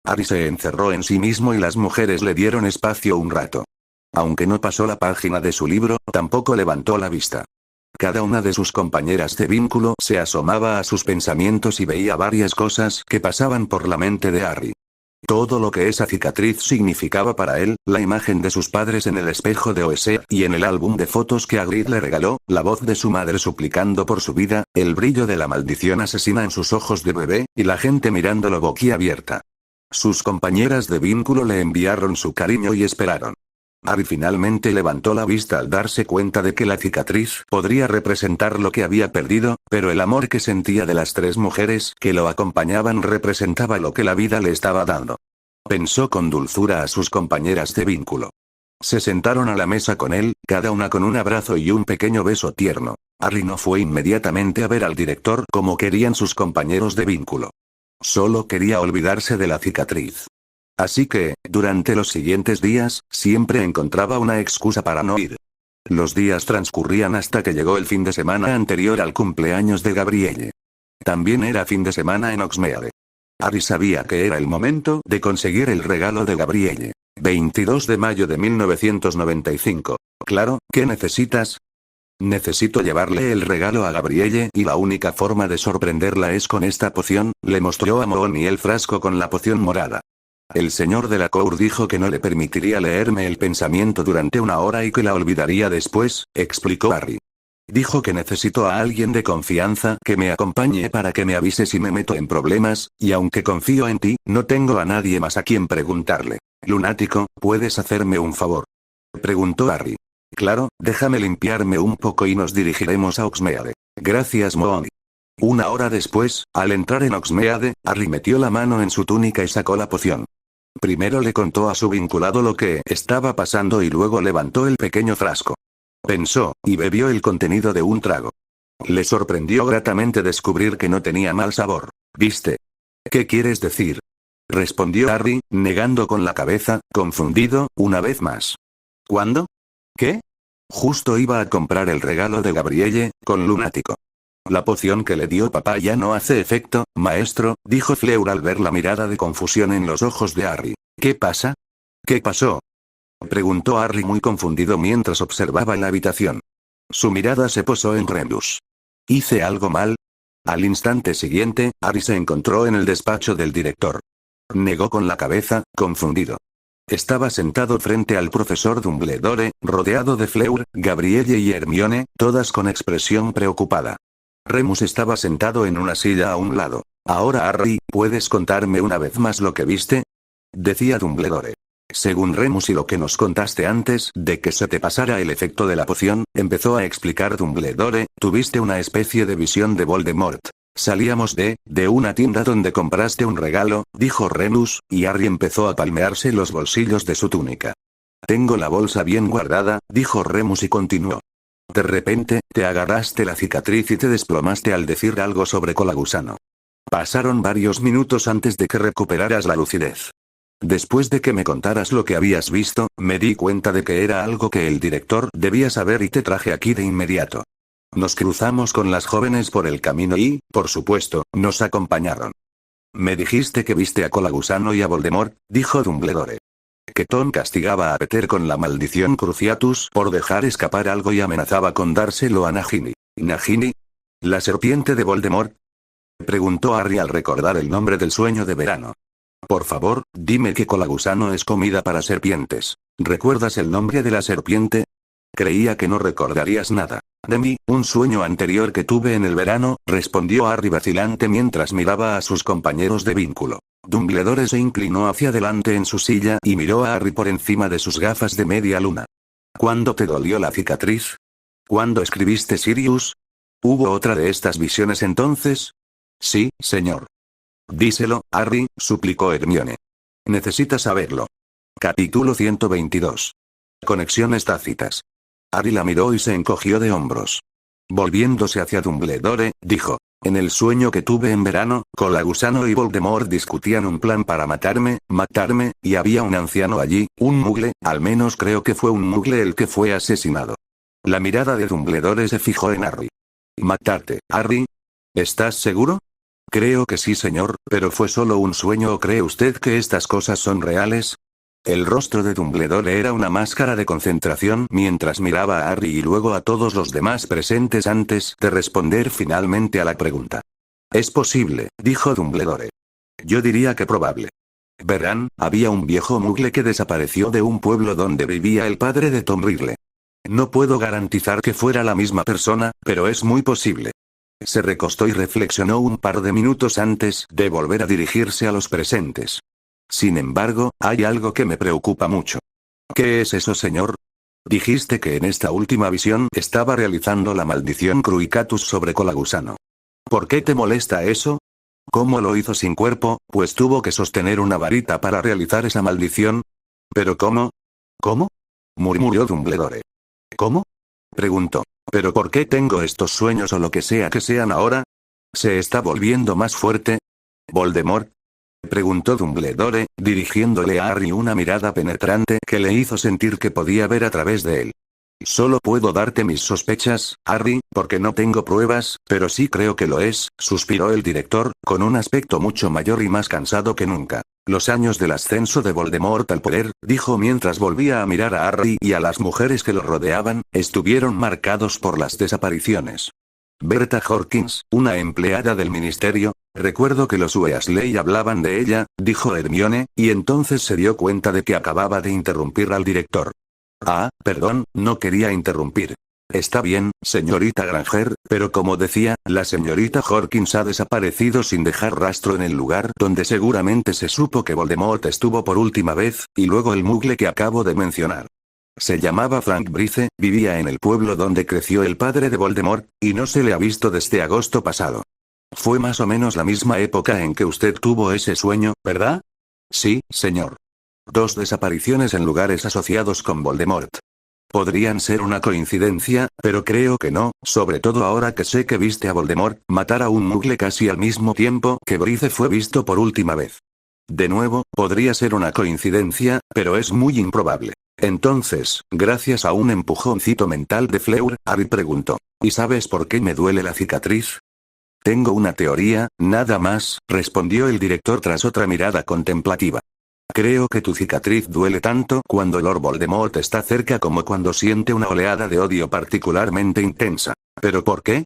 Harry se encerró en sí mismo y las mujeres le dieron espacio un rato. Aunque no pasó la página de su libro, tampoco levantó la vista. Cada una de sus compañeras de vínculo se asomaba a sus pensamientos y veía varias cosas que pasaban por la mente de Harry. Todo lo que esa cicatriz significaba para él, la imagen de sus padres en el espejo de Oesea y en el álbum de fotos que Hagrid le regaló, la voz de su madre suplicando por su vida, el brillo de la maldición asesina en sus ojos de bebé, y la gente mirándolo boquiabierta. Sus compañeras de vínculo le enviaron su cariño y esperaron. Harry finalmente levantó la vista al darse cuenta de que la cicatriz podría representar lo que había perdido, pero el amor que sentía de las tres mujeres que lo acompañaban representaba lo que la vida le estaba dando. Pensó con dulzura a sus compañeras de vínculo. Se sentaron a la mesa con él, cada una con un abrazo y un pequeño beso tierno. Harry no fue inmediatamente a ver al director como querían sus compañeros de vínculo. Solo quería olvidarse de la cicatriz. Así que, durante los siguientes días, siempre encontraba una excusa para no ir. Los días transcurrían hasta que llegó el fin de semana anterior al cumpleaños de Gabrielle. También era fin de semana en Hogsmeade. Harry sabía que era el momento de conseguir el regalo de Gabrielle. 22 de mayo de 1995. Claro, ¿qué necesitas? Necesito llevarle el regalo a Gabrielle y la única forma de sorprenderla es con esta poción, le mostró a Moony el frasco con la poción morada. El señor de la Cour dijo que no le permitiría leerme el pensamiento durante una hora y que la olvidaría después, explicó Harry. Dijo que necesito a alguien de confianza que me acompañe para que me avise si me meto en problemas, y aunque confío en ti, no tengo a nadie más a quien preguntarle. Lunático, ¿puedes hacerme un favor? Preguntó Harry. Claro, déjame limpiarme un poco y nos dirigiremos a Hogsmeade. Gracias, Moony. Una hora después, al entrar en Hogsmeade, Harry metió la mano en su túnica y sacó la poción. Primero le contó a su vinculado lo que estaba pasando y luego levantó el pequeño frasco. Pensó, y bebió el contenido de un trago. Le sorprendió gratamente descubrir que no tenía mal sabor. ¿Viste? ¿Qué quieres decir? Respondió Harry, negando con la cabeza, confundido, una vez más. ¿Cuándo? ¿Qué? Justo iba a comprar el regalo de Gabrielle, con Lunático. La poción que le dio papá ya no hace efecto, maestro, dijo Fleur al ver la mirada de confusión en los ojos de Harry. ¿Qué pasa? ¿Qué pasó? Preguntó Harry muy confundido mientras observaba la habitación. Su mirada se posó en Remus. ¿Hice algo mal? Al instante siguiente, Harry se encontró en el despacho del director. Negó con la cabeza, confundido. Estaba sentado frente al profesor Dumbledore, rodeado de Fleur, Gabrielle y Hermione, todas con expresión preocupada. Remus estaba sentado en una silla a un lado. Ahora Harry, ¿puedes contarme una vez más lo que viste? Decía Dumbledore. Según Remus y lo que nos contaste antes de que se te pasara el efecto de la poción, empezó a explicar Dumbledore, tuviste una especie de visión de Voldemort. Salíamos de una tienda donde compraste un regalo, dijo Remus, y Harry empezó a palmearse los bolsillos de su túnica. Tengo la bolsa bien guardada, dijo Remus y continuó. De repente, te agarraste la cicatriz y te desplomaste al decir algo sobre Colagusano. Pasaron varios minutos antes de que recuperaras la lucidez. Después de que me contaras lo que habías visto, me di cuenta de que era algo que el director debía saber y te traje aquí de inmediato. Nos cruzamos con las jóvenes por el camino y, por supuesto, nos acompañaron. Me dijiste que viste a Colagusano y a Voldemort, dijo Dumbledore. Que Tom castigaba a Peter con la maldición Cruciatus por dejar escapar algo y amenazaba con dárselo a Nagini. ¿Nagini? ¿La serpiente de Voldemort? Preguntó Harry al recordar el nombre del sueño de verano. Por favor, dime que Colagusano es comida para serpientes. ¿Recuerdas el nombre de la serpiente? Creía que no recordarías nada. De mí, un sueño anterior que tuve en el verano, respondió Harry vacilante mientras miraba a sus compañeros de vínculo. Dumbledore se inclinó hacia adelante en su silla y miró a Harry por encima de sus gafas de media luna. ¿Cuándo te dolió la cicatriz? ¿Cuándo escribiste Sirius? ¿Hubo otra de estas visiones entonces? Sí, señor. Díselo, Harry, suplicó Hermione. Necesitas saberlo. Capítulo 122. Conexiones tácitas. Harry la miró y se encogió de hombros. Volviéndose hacia Dumbledore, dijo. En el sueño que tuve en verano, Colagusano y Voldemort discutían un plan para matarme, y había un anciano allí, un mugle, al menos creo que fue un mugle el que fue asesinado. La mirada de Dumbledore se fijó en Harry. ¿Matarte, Harry? ¿Estás seguro? Creo que sí, señor, pero ¿fue solo un sueño o cree usted que estas cosas son reales? El rostro de Dumbledore era una máscara de concentración mientras miraba a Harry y luego a todos los demás presentes antes de responder finalmente a la pregunta. Es posible, dijo Dumbledore. Yo diría que probable. Verán, había un viejo mugle que desapareció de un pueblo donde vivía el padre de Tom Riddle. No puedo garantizar que fuera la misma persona, pero es muy posible. Se recostó y reflexionó un par de minutos antes de volver a dirigirse a los presentes. Sin embargo, hay algo que me preocupa mucho. ¿Qué es eso, señor? Dijiste que en esta última visión estaba realizando la maldición Cruciatus sobre Colagusano. ¿Por qué te molesta eso? ¿Cómo lo hizo sin cuerpo, pues tuvo que sostener una varita para realizar esa maldición? ¿Pero cómo? ¿Cómo? Murmuró Dumbledore. ¿Cómo? Preguntó. ¿Pero por qué tengo estos sueños o lo que sea que sean ahora? ¿Se está volviendo más fuerte? ¿Voldemort? Preguntó Dumbledore, dirigiéndole a Harry una mirada penetrante que le hizo sentir que podía ver a través de él. Solo puedo darte mis sospechas, Harry, porque no tengo pruebas, pero sí creo que lo es, suspiró el director, con un aspecto mucho mayor y más cansado que nunca. Los años del ascenso de Voldemort al poder, dijo mientras volvía a mirar a Harry y a las mujeres que lo rodeaban, estuvieron marcados por las desapariciones. Berta Jorkins, una empleada del ministerio, recuerdo que los Weasley hablaban de ella, dijo Hermione, y entonces se dio cuenta de que acababa de interrumpir al director. Ah, perdón, no quería interrumpir. Está bien, señorita Granger, pero como decía, la señorita Jorkins ha desaparecido sin dejar rastro en el lugar donde seguramente se supo que Voldemort estuvo por última vez, y luego el mugle que acabo de mencionar. Se llamaba Frank Brice, vivía en el pueblo donde creció el padre de Voldemort, y no se le ha visto desde agosto pasado. Fue más o menos la misma época en que usted tuvo ese sueño, ¿verdad? Sí, señor. 2 desapariciones en lugares asociados con Voldemort. Podrían ser una coincidencia, pero creo que no, sobre todo ahora que sé que viste a Voldemort matar a un mugle casi al mismo tiempo que Brice fue visto por última vez. De nuevo, podría ser una coincidencia, pero es muy improbable. Entonces, gracias a un empujoncito mental de Fleur, Harry preguntó. ¿Y sabes por qué me duele la cicatriz? Tengo una teoría, nada más, respondió el director tras otra mirada contemplativa. Creo que tu cicatriz duele tanto cuando Lord Voldemort está cerca como cuando siente una oleada de odio particularmente intensa. ¿Pero por qué?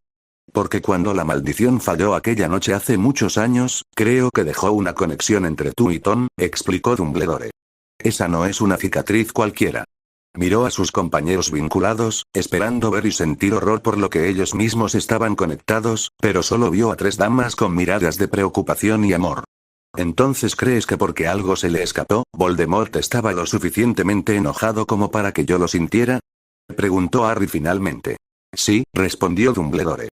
Porque cuando la maldición falló aquella noche hace muchos años, creo que dejó una conexión entre tú y Tom, explicó Dumbledore. Esa no es una cicatriz cualquiera. Miró a sus compañeros vinculados, esperando ver y sentir horror por lo que ellos mismos estaban conectados, pero solo vio a 3 damas con miradas de preocupación y amor. ¿Entonces crees que porque algo se le escapó, Voldemort estaba lo suficientemente enojado como para que yo lo sintiera? Preguntó Harry finalmente. Sí, respondió Dumbledore.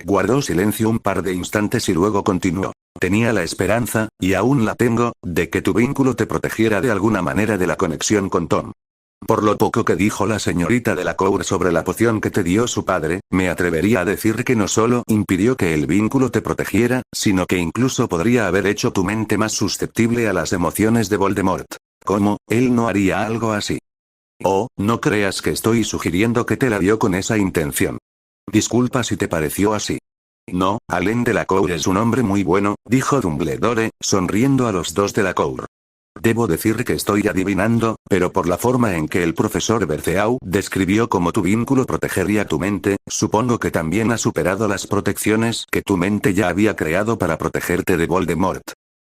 Guardó silencio un par de instantes y luego continuó. Tenía la esperanza, y aún la tengo, de que tu vínculo te protegiera de alguna manera de la conexión con Tom. Por lo poco que dijo la señorita de la Cour sobre la poción que te dio su padre, me atrevería a decir que no solo impidió que el vínculo te protegiera, sino que incluso podría haber hecho tu mente más susceptible a las emociones de Voldemort. ¿Cómo? Él no haría algo así. Oh, no creas que estoy sugiriendo que te la dio con esa intención. Disculpa si te pareció así. No, Alain de la Cour es un hombre muy bueno, dijo Dumbledore, sonriendo a los dos de la Cour. Debo decir que estoy adivinando, pero por la forma en que el profesor Berceau describió cómo tu vínculo protegería tu mente, supongo que también ha superado las protecciones que tu mente ya había creado para protegerte de Voldemort.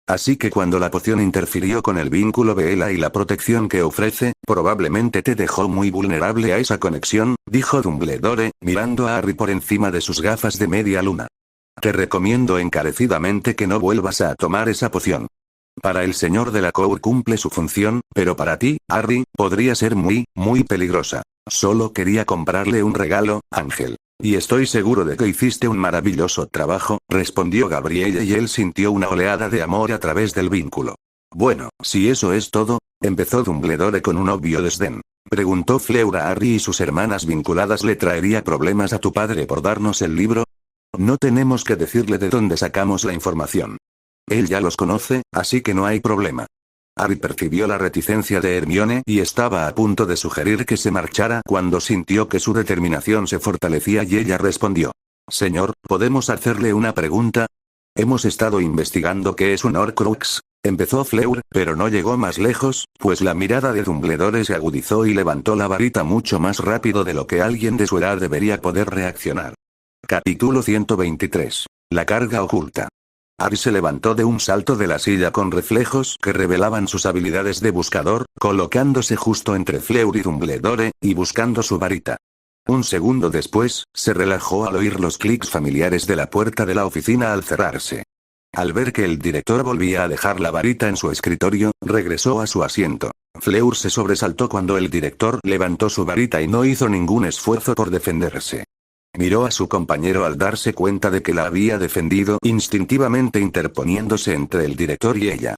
Así que cuando la poción interfirió con el vínculo Bella y la protección que ofrece, probablemente te dejó muy vulnerable a esa conexión, dijo Dumbledore, mirando a Harry por encima de sus gafas de media luna. Te recomiendo encarecidamente que no vuelvas a tomar esa poción. Para el señor de la Cour cumple su función, pero para ti, Harry, podría ser muy, muy peligrosa. Solo quería comprarle un regalo, Ángel. Y estoy seguro de que hiciste un maravilloso trabajo, respondió Gabrielle y él sintió una oleada de amor a través del vínculo. Bueno, si eso es todo, empezó Dumbledore con un obvio desdén. Preguntó Fleur a Harry y sus hermanas vinculadas le traería problemas a tu padre por darnos el libro. No tenemos que decirle de dónde sacamos la información. Él ya los conoce, así que no hay problema. Harry percibió la reticencia de Hermione y estaba a punto de sugerir que se marchara cuando sintió que su determinación se fortalecía y ella respondió. Señor, ¿podemos hacerle una pregunta? Hemos estado investigando qué es un Horcrux, empezó Fleur, pero no llegó más lejos, pues la mirada de Dumbledore se agudizó y levantó la varita mucho más rápido de lo que alguien de su edad debería poder reaccionar. Capítulo 123. La carga oculta. Harry se levantó de un salto de la silla con reflejos que revelaban sus habilidades de buscador, colocándose justo entre Fleur y Dumbledore, y buscando su varita. Un segundo después, se relajó al oír los clics familiares de la puerta de la oficina al cerrarse. Al ver que el director volvía a dejar la varita en su escritorio, regresó a su asiento. Fleur se sobresaltó cuando el director levantó su varita y no hizo ningún esfuerzo por defenderse. Miró a su compañero al darse cuenta de que la había defendido instintivamente interponiéndose entre el director y ella.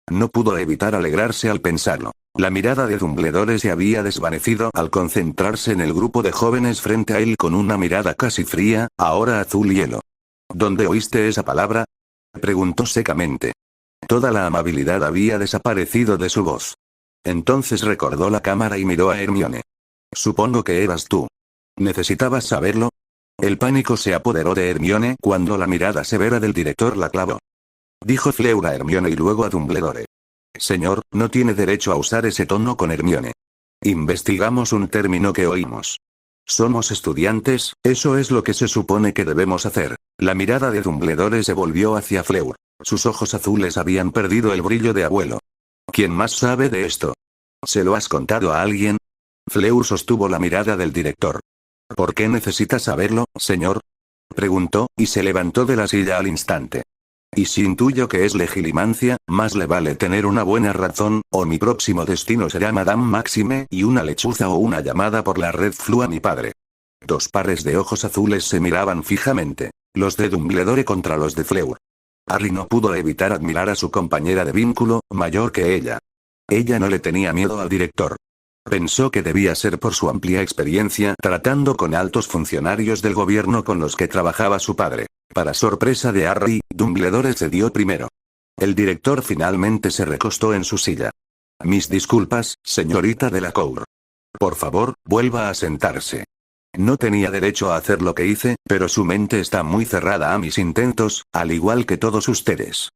No pudo evitar alegrarse al pensarlo. La mirada de Dumbledore se había desvanecido al concentrarse en el grupo de jóvenes frente a él con una mirada casi fría, ahora azul hielo. ¿Dónde oíste esa palabra? Preguntó secamente. Toda la amabilidad había desaparecido de su voz. Entonces recordó la cámara y miró a Hermione. Supongo que eras tú. ¿Necesitabas saberlo? El pánico se apoderó de Hermione cuando la mirada severa del director la clavó. Dijo Fleur a Hermione y luego a Dumbledore. Señor, no tiene derecho a usar ese tono con Hermione. Investigamos un término que oímos. Somos estudiantes, eso es lo que se supone que debemos hacer. La mirada de Dumbledore se volvió hacia Fleur. Sus ojos azules habían perdido el brillo de abuelo. ¿Quién más sabe de esto? ¿Se lo has contado a alguien? Fleur sostuvo la mirada del director. ¿Por qué necesita saberlo, señor? Preguntó, y se levantó de la silla al instante. Y si intuyo que es legilimancia, más le vale tener una buena razón, o mi próximo destino será Madame Maxime y una lechuza o una llamada por la Red Flu a mi padre. Dos pares de ojos azules se miraban fijamente, los de Dumbledore contra los de Fleur. Harry no pudo evitar admirar a su compañera de vínculo, mayor que ella. Ella no le tenía miedo al director. Pensó que debía ser por su amplia experiencia tratando con altos funcionarios del gobierno con los que trabajaba su padre. Para sorpresa de Harry, Dumbledore cedió primero. El director finalmente se recostó en su silla. Mis disculpas, señorita de la Cour. Por favor, vuelva a sentarse. No tenía derecho a hacer lo que hice, pero su mente está muy cerrada a mis intentos, al igual que todos ustedes.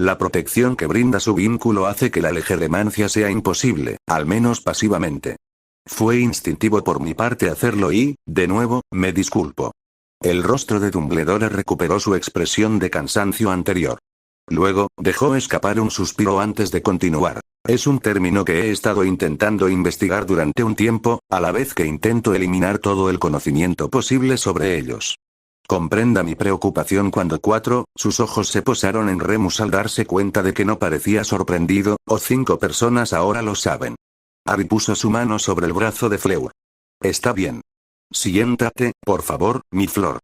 La protección que brinda su vínculo hace que la legeremancia sea imposible, al menos pasivamente. Fue instintivo por mi parte hacerlo y, de nuevo, me disculpo. El rostro de Dumbledore recuperó su expresión de cansancio anterior. Luego, dejó escapar un suspiro antes de continuar. Es un término que he estado intentando investigar durante un tiempo, a la vez que intento eliminar todo el conocimiento posible sobre ellos. Comprenda mi preocupación cuando sus ojos se posaron en Remus al darse cuenta de que no parecía sorprendido, o 5 personas ahora lo saben. Harry puso su mano sobre el brazo de Fleur. Está bien. Siéntate, por favor, mi flor.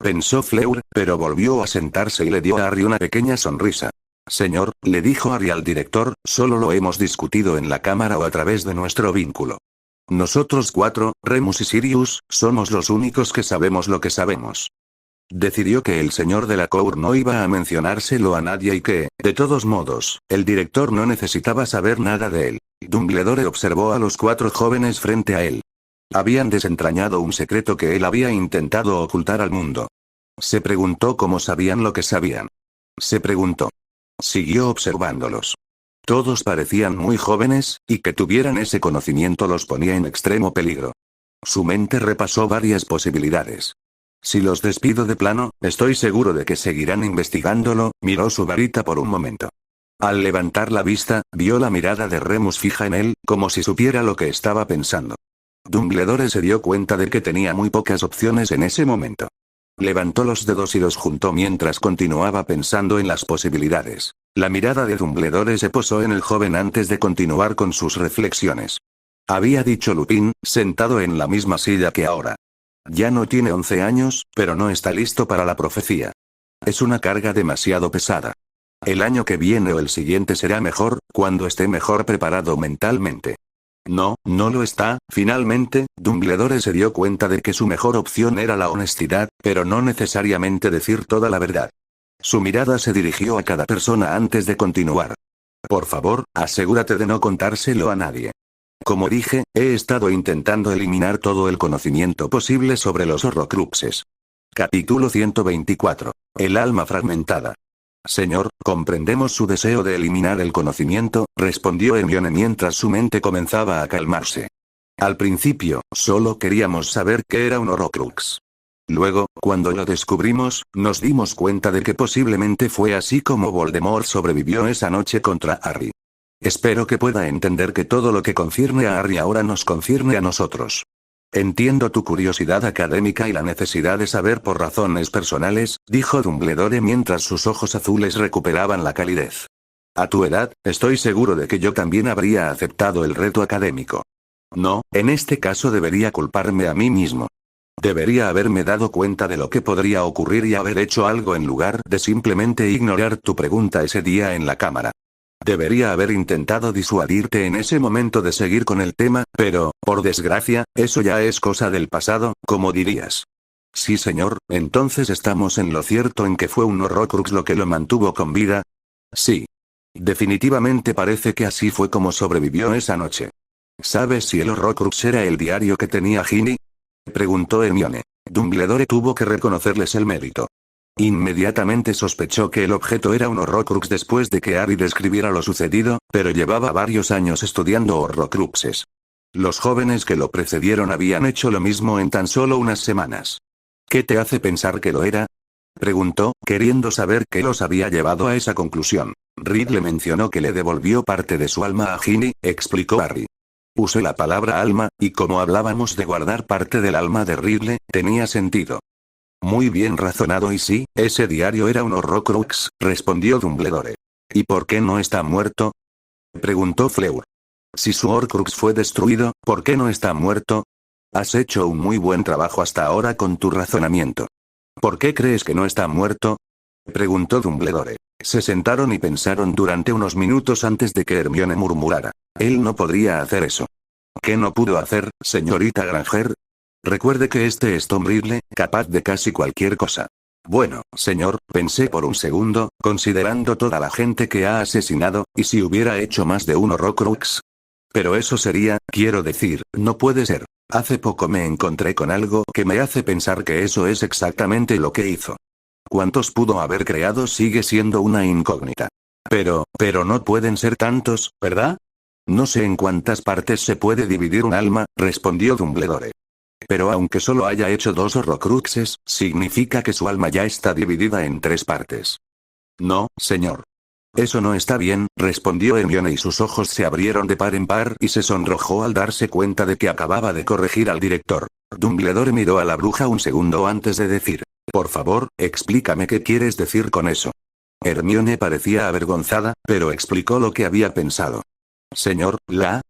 Pensó Fleur, pero volvió a sentarse y le dio a Harry una pequeña sonrisa. Señor, le dijo Harry al director, solo lo hemos discutido en la cámara o a través de nuestro vínculo. Nosotros cuatro, Remus y Sirius, somos los únicos que sabemos lo que sabemos. Decidió que el señor de la Cour no iba a mencionárselo a nadie y que, de todos modos, el director no necesitaba saber nada de él. Dumbledore observó a los cuatro jóvenes frente a él. Habían desentrañado un secreto que él había intentado ocultar al mundo. Se preguntó cómo sabían lo que sabían. Se preguntó. Siguió observándolos. Todos parecían muy jóvenes, y que tuvieran ese conocimiento los ponía en extremo peligro. Su mente repasó varias posibilidades. Si los despido de plano, estoy seguro de que seguirán investigándolo. Miró su varita por un momento. Al levantar la vista, vio la mirada de Remus fija en él, como si supiera lo que estaba pensando. Dumbledore se dio cuenta de que tenía muy pocas opciones en ese momento. Levantó los dedos y los juntó mientras continuaba pensando en las posibilidades. La mirada de Dumbledore se posó en el joven antes de continuar con sus reflexiones. Había dicho Lupin, sentado en la misma silla que ahora. Ya no tiene 11 años, pero no está listo para la profecía. Es una carga demasiado pesada. El año que viene o el siguiente será mejor, cuando esté mejor preparado mentalmente. No, no lo está. Finalmente, Dumbledore se dio cuenta de que su mejor opción era la honestidad, pero no necesariamente decir toda la verdad. Su mirada se dirigió a cada persona antes de continuar. Por favor, asegúrate de no contárselo a nadie. Como dije, he estado intentando eliminar todo el conocimiento posible sobre los Horrocruxes. Capítulo 124. El alma fragmentada. Señor, comprendemos su deseo de eliminar el conocimiento, respondió Hermione mientras su mente comenzaba a calmarse. Al principio, solo queríamos saber qué era un Horrocrux. Luego, cuando lo descubrimos, nos dimos cuenta de que posiblemente fue así como Voldemort sobrevivió esa noche contra Harry. Espero que pueda entender que todo lo que concierne a Harry ahora nos concierne a nosotros. Entiendo tu curiosidad académica y la necesidad de saber por razones personales, dijo Dumbledore mientras sus ojos azules recuperaban la calidez. A tu edad, estoy seguro de que yo también habría aceptado el reto académico. No, en este caso debería culparme a mí mismo. Debería haberme dado cuenta de lo que podría ocurrir y haber hecho algo en lugar de simplemente ignorar tu pregunta ese día en la cámara. Debería haber intentado disuadirte en ese momento de seguir con el tema, pero, por desgracia, eso ya es cosa del pasado, como dirías. Sí, señor, entonces estamos en lo cierto en que fue un Horrocrux lo que lo mantuvo con vida. Sí. Definitivamente parece que así fue como sobrevivió esa noche. ¿Sabes si el Horrocrux era el diario que tenía Ginny? Preguntó Hermione. Dumbledore tuvo que reconocerles el mérito. Inmediatamente sospechó que el objeto era un Horrocrux después de que Harry describiera lo sucedido, pero llevaba varios años estudiando Horrocruxes. Los jóvenes que lo precedieron habían hecho lo mismo en tan solo unas semanas. ¿Qué te hace pensar que lo era? Preguntó, queriendo saber qué los había llevado a esa conclusión. Ridley mencionó que le devolvió parte de su alma a Ginny, explicó Harry. Usé la palabra alma, y como hablábamos de guardar parte del alma de Ridley, tenía sentido. Muy bien razonado y sí, ese diario era un Horrocrux, respondió Dumbledore. ¿Y por qué no está muerto? Preguntó Fleur. Si su Horcrux fue destruido, ¿por qué no está muerto? Has hecho un muy buen trabajo hasta ahora con tu razonamiento. ¿Por qué crees que no está muerto? Preguntó Dumbledore. Se sentaron y pensaron durante unos minutos antes de que Hermione murmurara. Él no podría hacer eso. ¿Qué no pudo hacer, señorita Granger? Recuerde que este es Tom Ridley, capaz de casi cualquier cosa. Bueno, señor, pensé por un segundo, considerando toda la gente que ha asesinado, ¿y si hubiera hecho más de un Horrocrux? Pero eso sería, quiero decir, no puede ser. Hace poco me encontré con algo que me hace pensar que eso es exactamente lo que hizo. ¿Cuántos pudo haber creado sigue siendo una incógnita? Pero no pueden ser tantos, ¿verdad? No sé en cuántas partes se puede dividir un alma, respondió Dumbledore. Pero aunque solo haya hecho 2 Horrocruxes, significa que su alma ya está dividida en 3 partes. No, señor. Eso no está bien, respondió Hermione y sus ojos se abrieron de par en par y se sonrojó al darse cuenta de que acababa de corregir al director. Dumbledore miró a la bruja un segundo antes de decir, por favor, explícame qué quieres decir con eso. Hermione parecía avergonzada, pero explicó lo que había pensado. Señor,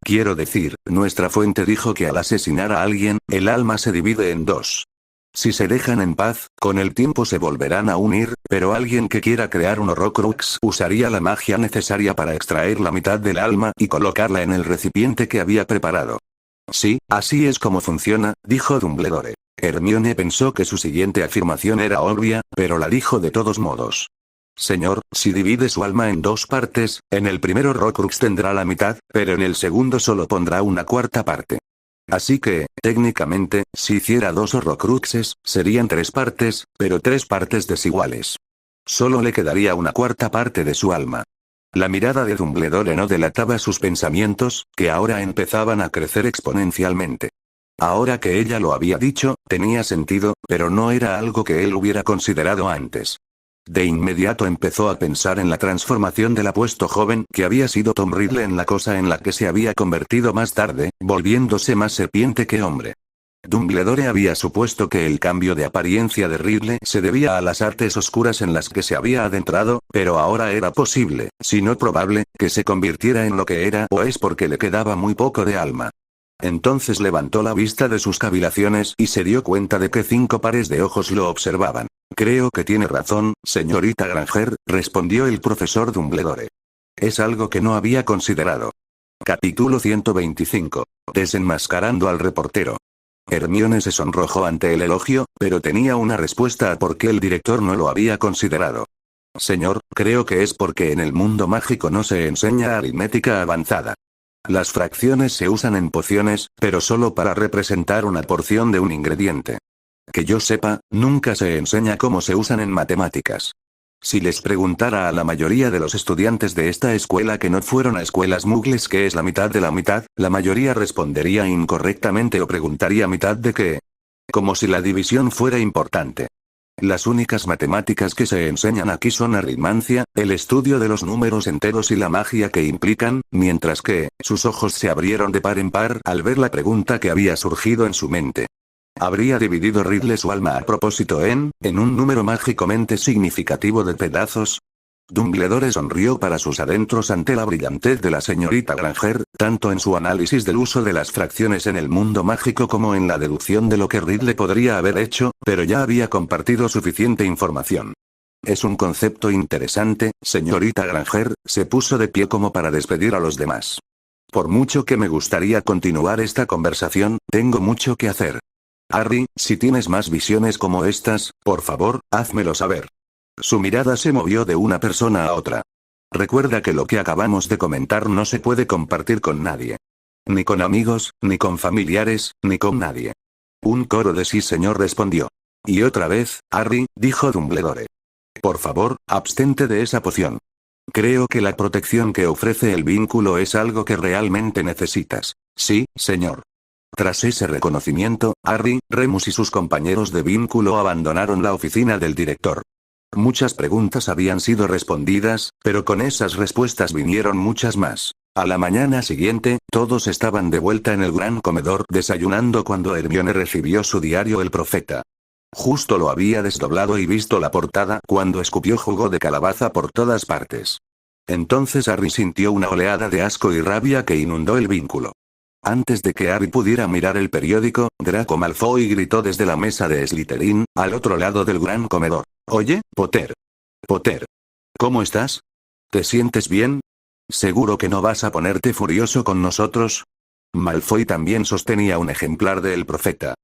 quiero decir, nuestra fuente dijo que al asesinar a alguien, el alma se divide en 2. Si se dejan en paz, con el tiempo se volverán a unir, pero alguien que quiera crear un Horrocrux usaría la magia necesaria para extraer la mitad del alma y colocarla en el recipiente que había preparado. Sí, así es como funciona, dijo Dumbledore. Hermione pensó que su siguiente afirmación era obvia, pero la dijo de todos modos. Señor, si divide su alma en dos partes, en el primero Horrocrux tendrá la mitad, pero en el segundo solo pondrá una cuarta parte. Así que, técnicamente, si hiciera dos Horrocruxes, serían tres partes, pero tres partes desiguales. Solo le quedaría una cuarta parte de su alma. La mirada de Dumbledore no delataba sus pensamientos, que ahora empezaban a crecer exponencialmente. Ahora que ella lo había dicho, tenía sentido, pero no era algo que él hubiera considerado antes. De inmediato empezó a pensar en la transformación del apuesto joven que había sido Tom Riddle en la cosa en la que se había convertido más tarde, volviéndose más serpiente que hombre. Dumbledore había supuesto que el cambio de apariencia de Riddle se debía a las artes oscuras en las que se había adentrado, pero ahora era posible, si no probable, que se convirtiera en lo que era o es porque le quedaba muy poco de alma. Entonces levantó la vista de sus cavilaciones y se dio cuenta de que 5 pares de ojos lo observaban. Creo que tiene razón, señorita Granger, respondió el profesor Dumbledore. Es algo que no había considerado. Capítulo 125. Desenmascarando al reportero. Hermione se sonrojó ante el elogio, pero tenía una respuesta a por qué el director no lo había considerado. Señor, creo que es porque en el mundo mágico no se enseña aritmética avanzada. Las fracciones se usan en pociones, pero solo para representar una porción de un ingrediente. Que yo sepa, nunca se enseña cómo se usan en matemáticas. Si les preguntara a la mayoría de los estudiantes de esta escuela que no fueron a escuelas muggles qué es la mitad de la mitad, la mayoría respondería incorrectamente o preguntaría mitad de qué. Como si la división fuera importante. Las únicas matemáticas que se enseñan aquí son aritmancia, el estudio de los números enteros y la magia que implican, mientras que, sus ojos se abrieron de par en par al ver la pregunta que había surgido en su mente. ¿Habría dividido Riddle su alma a propósito en un número mágicamente significativo de pedazos? Dumbledore sonrió para sus adentros ante la brillantez de la señorita Granger, tanto en su análisis del uso de las fracciones en el mundo mágico como en la deducción de lo que Riddle podría haber hecho, pero ya había compartido suficiente información. Es un concepto interesante, señorita Granger, se puso de pie como para despedir a los demás. Por mucho que me gustaría continuar esta conversación, tengo mucho que hacer. Harry, si tienes más visiones como estas, por favor, házmelo saber. Su mirada se movió de una persona a otra. Recuerda que lo que acabamos de comentar no se puede compartir con nadie. Ni con amigos, ni con familiares, ni con nadie. Un coro de sí señor respondió. Y otra vez, Harry, dijo Dumbledore. Por favor, abstente de esa poción. Creo que la protección que ofrece el vínculo es algo que realmente necesitas. Sí, señor. Tras ese reconocimiento, Harry, Remus y sus compañeros de vínculo abandonaron la oficina del director. Muchas preguntas habían sido respondidas, pero con esas respuestas vinieron muchas más. A la mañana siguiente, todos estaban de vuelta en el gran comedor desayunando cuando Hermione recibió su diario El Profeta. Justo lo había desdoblado y visto la portada cuando escupió jugo de calabaza por todas partes. Entonces Harry sintió una oleada de asco y rabia que inundó el vínculo. Antes de que Harry pudiera mirar el periódico, Draco Malfoy gritó desde la mesa de Slytherin, al otro lado del gran comedor. Oye, Potter. Potter. ¿Cómo estás? ¿Te sientes bien? ¿Seguro que no vas a ponerte furioso con nosotros? Malfoy también sostenía un ejemplar de El Profeta.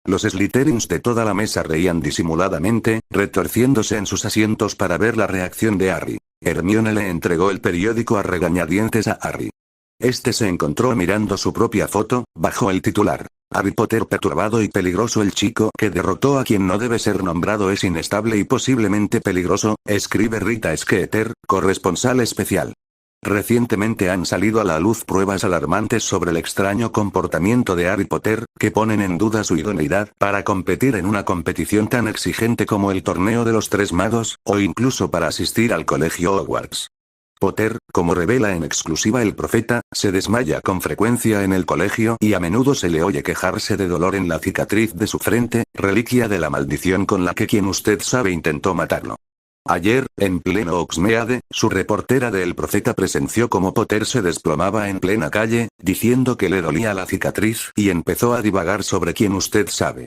Los Slytherins de toda la mesa reían disimuladamente, retorciéndose en sus asientos para ver la reacción de Harry. Hermione le entregó el periódico a regañadientes a Harry. Este se encontró mirando su propia foto, bajo el titular. Harry Potter perturbado y peligroso. El chico que derrotó a quien no debe ser nombrado es inestable y posiblemente peligroso, escribe Rita Skeeter, corresponsal especial. Recientemente han salido a la luz pruebas alarmantes sobre el extraño comportamiento de Harry Potter, que ponen en duda su idoneidad para competir en una competición tan exigente como el torneo de los Tres Magos, o incluso para asistir al colegio Hogwarts. Potter, como revela en exclusiva El Profeta, se desmaya con frecuencia en el colegio y a menudo se le oye quejarse de dolor en la cicatriz de su frente, reliquia de la maldición con la que quien usted sabe intentó matarlo. Ayer, en pleno Hogsmeade, su reportera de El Profeta presenció cómo Potter se desplomaba en plena calle, diciendo que le dolía la cicatriz y empezó a divagar sobre quien usted sabe.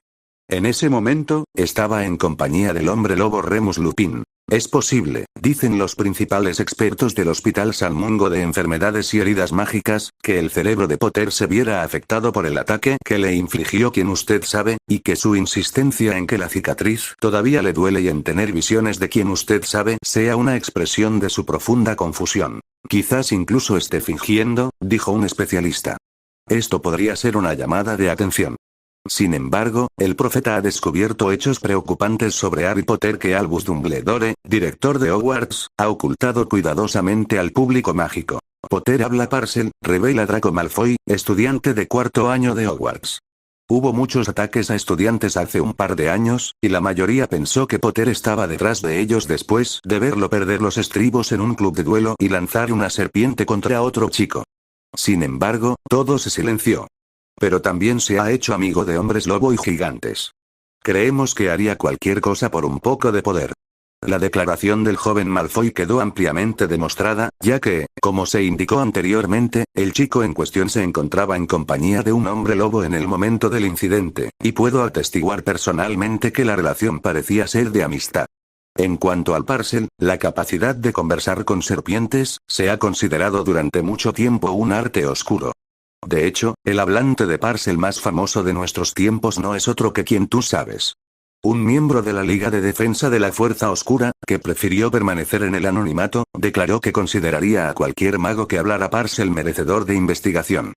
En ese momento, estaba en compañía del hombre lobo Remus Lupin. Es posible, dicen los principales expertos del Hospital Salmungo de Enfermedades y Heridas Mágicas, que el cerebro de Potter se viera afectado por el ataque que le infligió quien usted sabe, y que su insistencia en que la cicatriz todavía le duele y en tener visiones de quien usted sabe sea una expresión de su profunda confusión. Quizás incluso esté fingiendo, dijo un especialista. Esto podría ser una llamada de atención. Sin embargo, el profeta ha descubierto hechos preocupantes sobre Harry Potter que Albus Dumbledore, director de Hogwarts, ha ocultado cuidadosamente al público mágico. Potter habla Parcel, revela Draco Malfoy, estudiante de cuarto año de Hogwarts. Hubo muchos ataques a estudiantes hace un par de años, y la mayoría pensó que Potter estaba detrás de ellos después de verlo perder los estribos en un club de duelo y lanzar una serpiente contra otro chico. Sin embargo, todo se silenció. Pero también se ha hecho amigo de hombres lobo y gigantes. Creemos que haría cualquier cosa por un poco de poder. La declaración del joven Malfoy quedó ampliamente demostrada, ya que, como se indicó anteriormente, el chico en cuestión se encontraba en compañía de un hombre lobo en el momento del incidente, y puedo atestiguar personalmente que la relación parecía ser de amistad. En cuanto al Parcel, la capacidad de conversar con serpientes, se ha considerado durante mucho tiempo un arte oscuro. De hecho, el hablante de Parcel más famoso de nuestros tiempos no es otro que quien tú sabes. Un miembro de la Liga de Defensa de la Fuerza Oscura, que prefirió permanecer en el anonimato, declaró que consideraría a cualquier mago que hablara Parcel merecedor de investigación.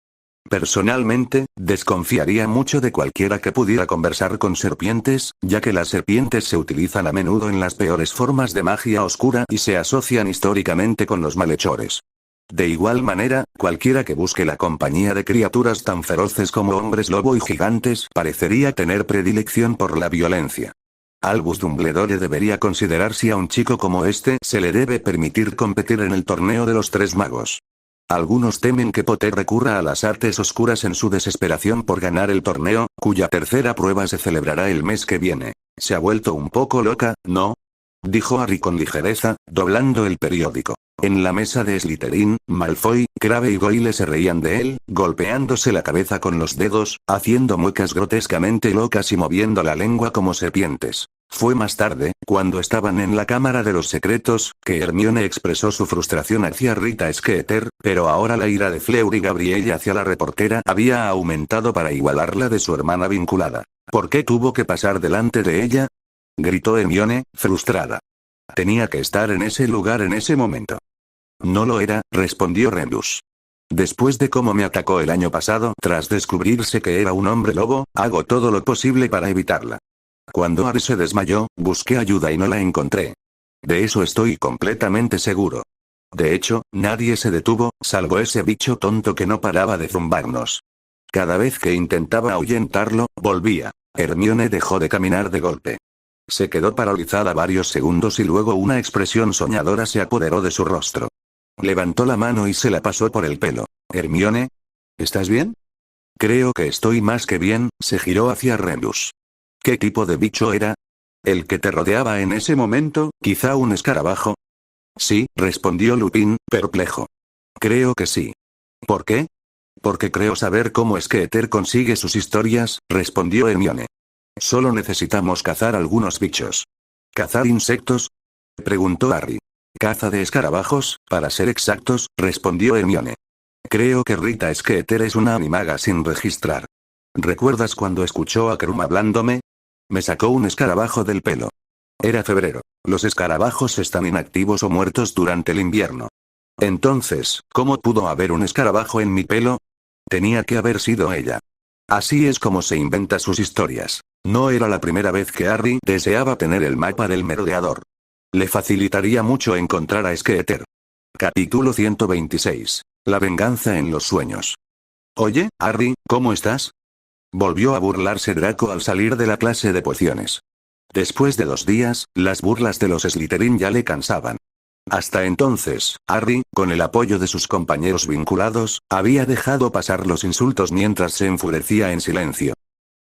Personalmente, desconfiaría mucho de cualquiera que pudiera conversar con serpientes, ya que las serpientes se utilizan a menudo en las peores formas de magia oscura y se asocian históricamente con los malhechores. De igual manera, cualquiera que busque la compañía de criaturas tan feroces como hombres lobo y gigantes parecería tener predilección por la violencia. Albus Dumbledore debería considerar si a un chico como este se le debe permitir competir en el torneo de los tres magos. Algunos temen que Potter recurra a las artes oscuras en su desesperación por ganar el torneo, cuya tercera prueba se celebrará el mes que viene. Se ha vuelto un poco loca, ¿no? Dijo Harry con ligereza, doblando el periódico. En la mesa de Slytherin, Malfoy, Crabbe y Goyle se reían de él, golpeándose la cabeza con los dedos, haciendo muecas grotescamente locas y moviendo la lengua como serpientes. Fue más tarde, cuando estaban en la Cámara de los Secretos, que Hermione expresó su frustración hacia Rita Skeeter, pero ahora la ira de Fleur y Gabrielle hacia la reportera había aumentado para igualarla de su hermana vinculada. ¿Por qué tuvo que pasar delante de ella?, gritó Hermione, frustrada. Tenía que estar en ese lugar en ese momento. No lo era, respondió Remus. Después de cómo me atacó el año pasado, tras descubrirse que era un hombre lobo, hago todo lo posible para evitarla. Cuando Harry se desmayó, busqué ayuda y no la encontré. De eso estoy completamente seguro. De hecho, nadie se detuvo, salvo ese bicho tonto que no paraba de zumbarnos. Cada vez que intentaba ahuyentarlo, volvía. Hermione dejó de caminar de golpe. Se quedó paralizada varios segundos y luego una expresión soñadora se apoderó de su rostro. Levantó la mano y se la pasó por el pelo. Hermione, ¿estás bien? Creo que estoy más que bien, se giró hacia Remus. ¿Qué tipo de bicho era? ¿El que te rodeaba en ese momento, quizá un escarabajo? Sí, respondió Lupin, perplejo. Creo que sí. ¿Por qué? Porque creo saber cómo Skeeter consigue sus historias, respondió Hermione. Solo necesitamos cazar algunos bichos. ¿Cazar insectos?, preguntó Harry. Caza de escarabajos, para ser exactos, respondió Hermione. Creo que Rita Skeeter es una animaga sin registrar. ¿Recuerdas cuando escuchó a Krum hablándome? Me sacó un escarabajo del pelo. Era febrero. Los escarabajos están inactivos o muertos durante el invierno. Entonces, ¿cómo pudo haber un escarabajo en mi pelo? Tenía que haber sido ella. Así es como se inventa sus historias. No era la primera vez que Harry deseaba tener el mapa del merodeador. Le facilitaría mucho encontrar a Skeeter. Capítulo 126. La venganza en los sueños. Oye, Harry, ¿cómo estás? Volvió a burlarse Draco al salir de la clase de pociones. Después de 2 días, las burlas de los Slytherin ya le cansaban. Hasta entonces, Harry, con el apoyo de sus compañeros vinculados, había dejado pasar los insultos mientras se enfurecía en silencio.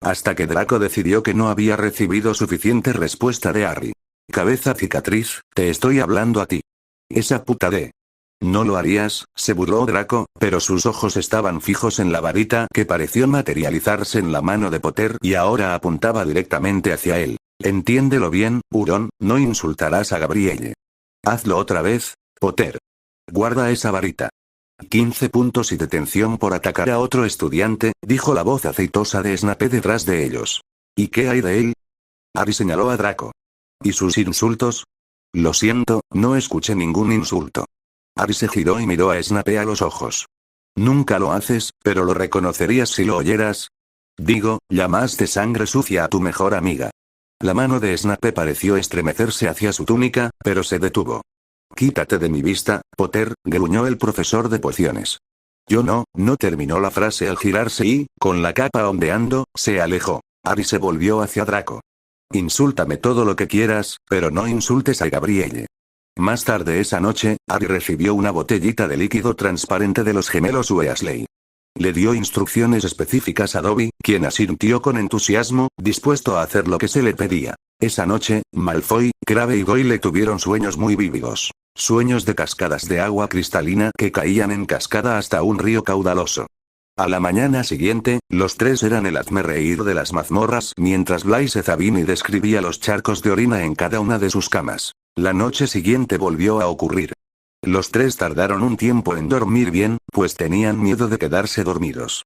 Hasta que Draco decidió que no había recibido suficiente respuesta de Harry. Cabeza cicatriz, te estoy hablando a ti. Esa puta de... No lo harías, se burló Draco, pero sus ojos estaban fijos en la varita que pareció materializarse en la mano de Potter y ahora apuntaba directamente hacia él. Entiéndelo bien, hurón, no insultarás a Gabrielle. Hazlo otra vez, Potter. Guarda esa varita. 15 puntos y detención por atacar a otro estudiante, dijo la voz aceitosa de Snape detrás de ellos. ¿Y qué hay de él? Harry señaló a Draco. ¿Y sus insultos? Lo siento, no escuché ningún insulto. Harry se giró y miró a Snape a los ojos. Nunca lo haces, pero lo reconocerías si lo oyeras. Digo, llamaste sangre sucia a tu mejor amiga. La mano de Snape pareció estremecerse hacia su túnica, pero se detuvo. Quítate de mi vista, Potter, gruñó el profesor de pociones. Yo no terminó la frase al girarse y, con la capa ondeando, se alejó. Harry se volvió hacia Draco. Insúltame todo lo que quieras, pero no insultes a Gabrielle. Más tarde esa noche, Harry recibió una botellita de líquido transparente de los gemelos Weasley. Le dio instrucciones específicas a Dobby, quien asintió con entusiasmo, dispuesto a hacer lo que se le pedía. Esa noche, Malfoy, Crabbe y Goyle tuvieron sueños muy vívidos. Sueños de cascadas de agua cristalina que caían en cascada hasta un río caudaloso. A la mañana siguiente, los tres eran el hazmerreír de las mazmorras mientras Blaise Zabini describía los charcos de orina en cada una de sus camas. La noche siguiente volvió a ocurrir. Los tres tardaron un tiempo en dormir bien, pues tenían miedo de quedarse dormidos.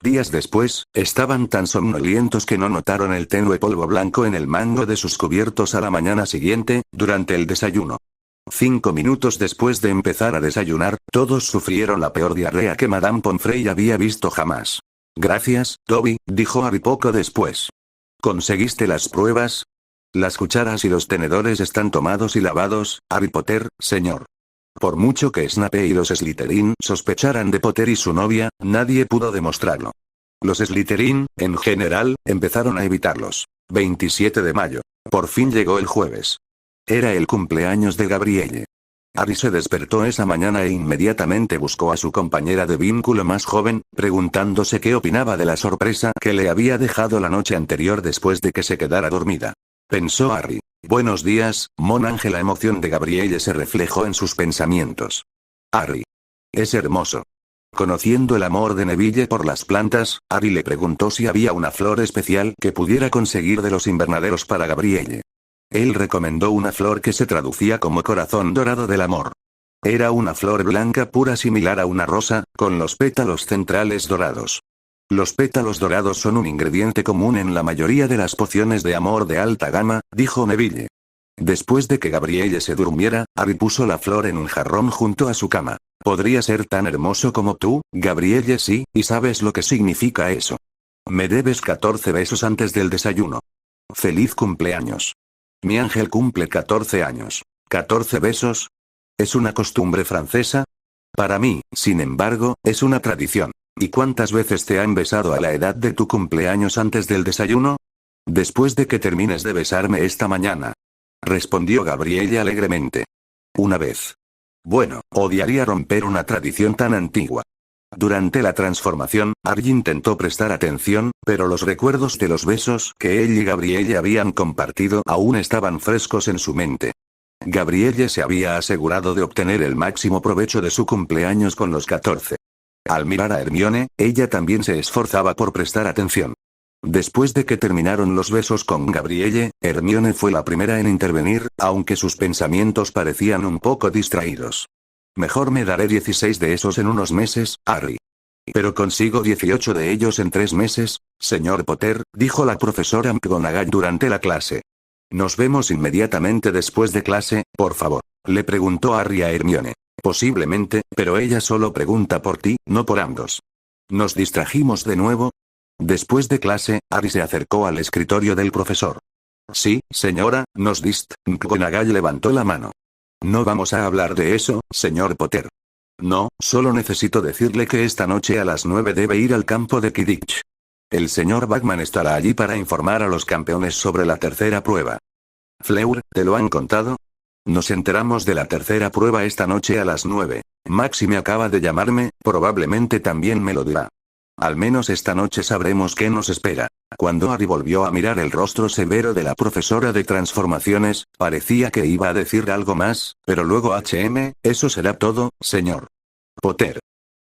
Días después, estaban tan somnolientos que no notaron el tenue polvo blanco en el mango de sus cubiertos a la mañana siguiente, durante el desayuno. 5 minutos después de empezar a desayunar, todos sufrieron la peor diarrea que Madame Pomfrey había visto jamás. Gracias, Dobby, dijo Harry poco después. ¿Conseguiste las pruebas? Las cucharas y los tenedores están tomados y lavados, Harry Potter, señor. Por mucho que Snape y los Slytherin sospecharan de Potter y su novia, nadie pudo demostrarlo. Los Slytherin, en general, empezaron a evitarlos. 27 de mayo. Por fin llegó el jueves. Era el cumpleaños de Gabrielle. Harry se despertó esa mañana e inmediatamente buscó a su compañera de vínculo más joven, preguntándose qué opinaba de la sorpresa que le había dejado la noche anterior después de que se quedara dormida. Pensó Harry. Buenos días, Mon Ángel. La emoción de Gabrielle se reflejó en sus pensamientos. Harry. Es hermoso. Conociendo el amor de Neville por las plantas, Harry le preguntó si había una flor especial que pudiera conseguir de los invernaderos para Gabrielle. Él recomendó una flor que se traducía como corazón dorado del amor. Era una flor blanca pura similar a una rosa, con los pétalos centrales dorados. Los pétalos dorados son un ingrediente común en la mayoría de las pociones de amor de alta gama, dijo Neville. Después de que Gabrielle se durmiera, Harry puso la flor en un jarrón junto a su cama. Podría ser tan hermoso como tú, Gabrielle, sí, y sabes lo que significa eso. Me debes 14 besos antes del desayuno. Feliz cumpleaños. Mi ángel cumple 14 años. ¿14 besos? ¿Es una costumbre francesa? Para mí, sin embargo, es una tradición. ¿Y cuántas veces te han besado a la edad de tu cumpleaños antes del desayuno? Después de que termines de besarme esta mañana. Respondió Gabrielle alegremente. Una vez. Bueno, odiaría romper una tradición tan antigua. Durante la transformación, Harry intentó prestar atención, pero los recuerdos de los besos que él y Gabrielle habían compartido aún estaban frescos en su mente. Gabrielle se había asegurado de obtener el máximo provecho de su cumpleaños con los 14. Al mirar a Hermione, ella también se esforzaba por prestar atención. Después de que terminaron los besos con Gabrielle, Hermione fue la primera en intervenir, aunque sus pensamientos parecían un poco distraídos. Mejor me daré 16 de esos en unos meses, Harry. Pero consigo 18 de ellos en 3 meses, señor Potter, dijo la profesora McGonagall durante la clase. Nos vemos inmediatamente después de clase, por favor, le preguntó Harry a Hermione. Posiblemente, pero ella solo pregunta por ti, no por ambos. ¿Nos distrajimos de nuevo? Después de clase, Harry se acercó al escritorio del profesor. Sí, señora, nos McGonagall levantó la mano. No vamos a hablar de eso, señor Potter. No, solo necesito decirle que esta noche a las 9 debe ir al campo de Quidditch. El señor Bagman estará allí para informar a los campeones sobre la tercera prueba. Fleur, ¿te lo han contado? Nos enteramos de la tercera prueba esta noche a las 9. Maxi me acaba de llamarme, probablemente también me lo dirá. Al menos esta noche sabremos qué nos espera. Cuando Harry volvió a mirar el rostro severo de la profesora de transformaciones, parecía que iba a decir algo más, pero luego eso será todo, señor Potter.